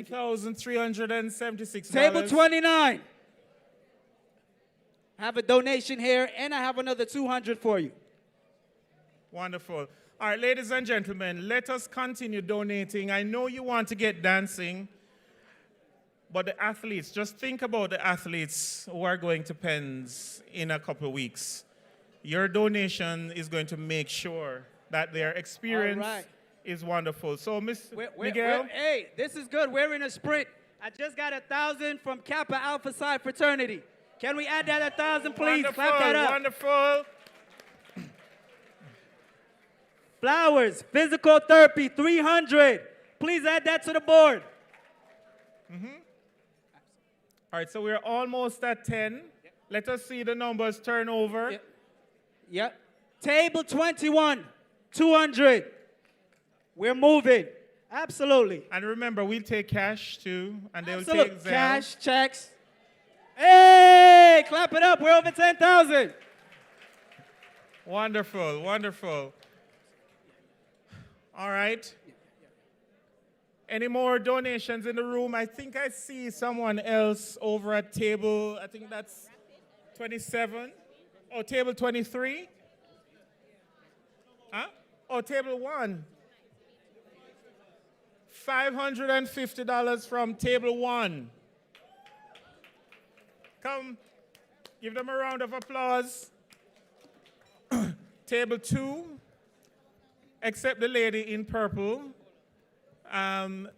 $7,376. Table 29. I have a donation here, and I have another 200 for you. Wonderful. All right, ladies and gentlemen, let us continue donating. I know you want to get dancing, but the athletes, just think about the athletes who are going to Penn's in a couple of weeks. Your donation is going to make sure that their experience is wonderful. So, Miss Miguel? Hey, this is good. We're in a sprint. I just got 1,000 from Kappa Alpha Psi fraternity. Can we add that 1,000, please? Wonderful, Clap that up. wonderful. Flowers, physical therapy, 300. Please add that to the board. All right, so we're almost at 10. Let us see the numbers turn over. Yep. Table 21, 200. We're moving. Absolutely. And remember, we'll take cash too, and they'll Absolutely. take Zelle. Cash, checks. Hey, clap it up. We're over 10,000. Wonderful, wonderful. All right. Any more donations in the room? I think I see someone else over at table, I think that's 27. Oh, table 23? Huh? Oh, table 1. $550 from table 1. Come, give them a round of applause. Table 2, except the lady in purple.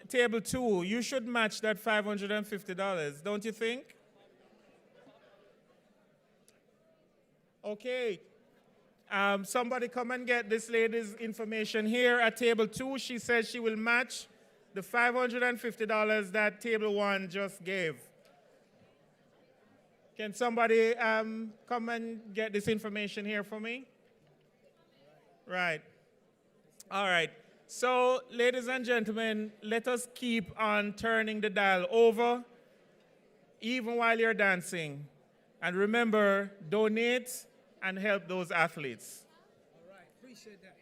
Table 2, you should match that $550, don't you think? Okay. Somebody come and get this lady's information here at table 2. She says she will match the $550 that table 1 just gave. Can somebody come and get this information here for me? Right. All right. So, ladies and gentlemen, let us keep on turning the dial over, even while you're dancing. And remember, donate and help those athletes. Appreciate that.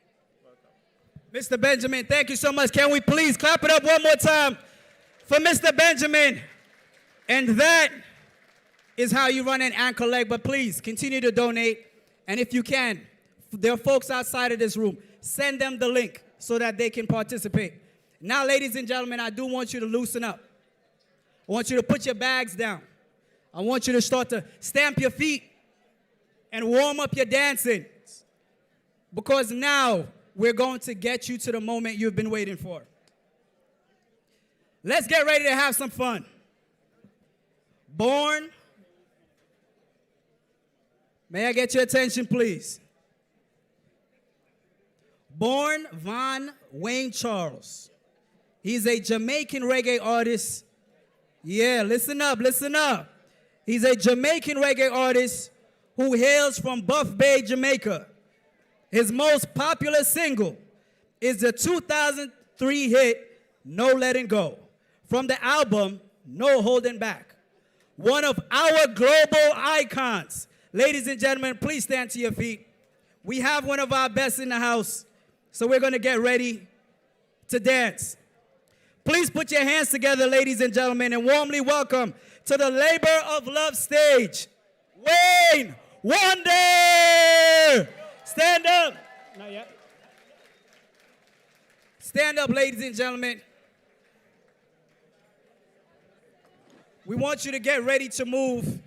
Mr. Benjamin, thank you so much. Can we please clap it up one more time for Mr. Benjamin? And that is how you run an anchor leg. But please continue to donate. And if you can, there are folks outside of this room. Send them the link so that they can participate. Now, ladies and gentlemen, I do want you to loosen up. I want you to put your bags down. I want you to start to stamp your feet and warm up your dancing. Because now we're going to get you to the moment you've been waiting for. Let's get ready to have some fun. Born. May I get your attention, please? Born Von Wayne Charles. He's a Jamaican reggae artist. Yeah, listen up, listen up. He's a Jamaican reggae artist who hails from Buff Bay, Jamaica. His most popular single is the 2003 hit, No Letting Go, from the album, No Holding Back. One of our global icons. Ladies and gentlemen, please stand to your feet. We have one of our best in the house, so we're going to get ready to dance. Please put your hands together, ladies and gentlemen, and warmly welcome to the Labor of Love stage, Wayne Wonder! Stand up. Not yet. Stand up, ladies and gentlemen. We want you to get ready to move.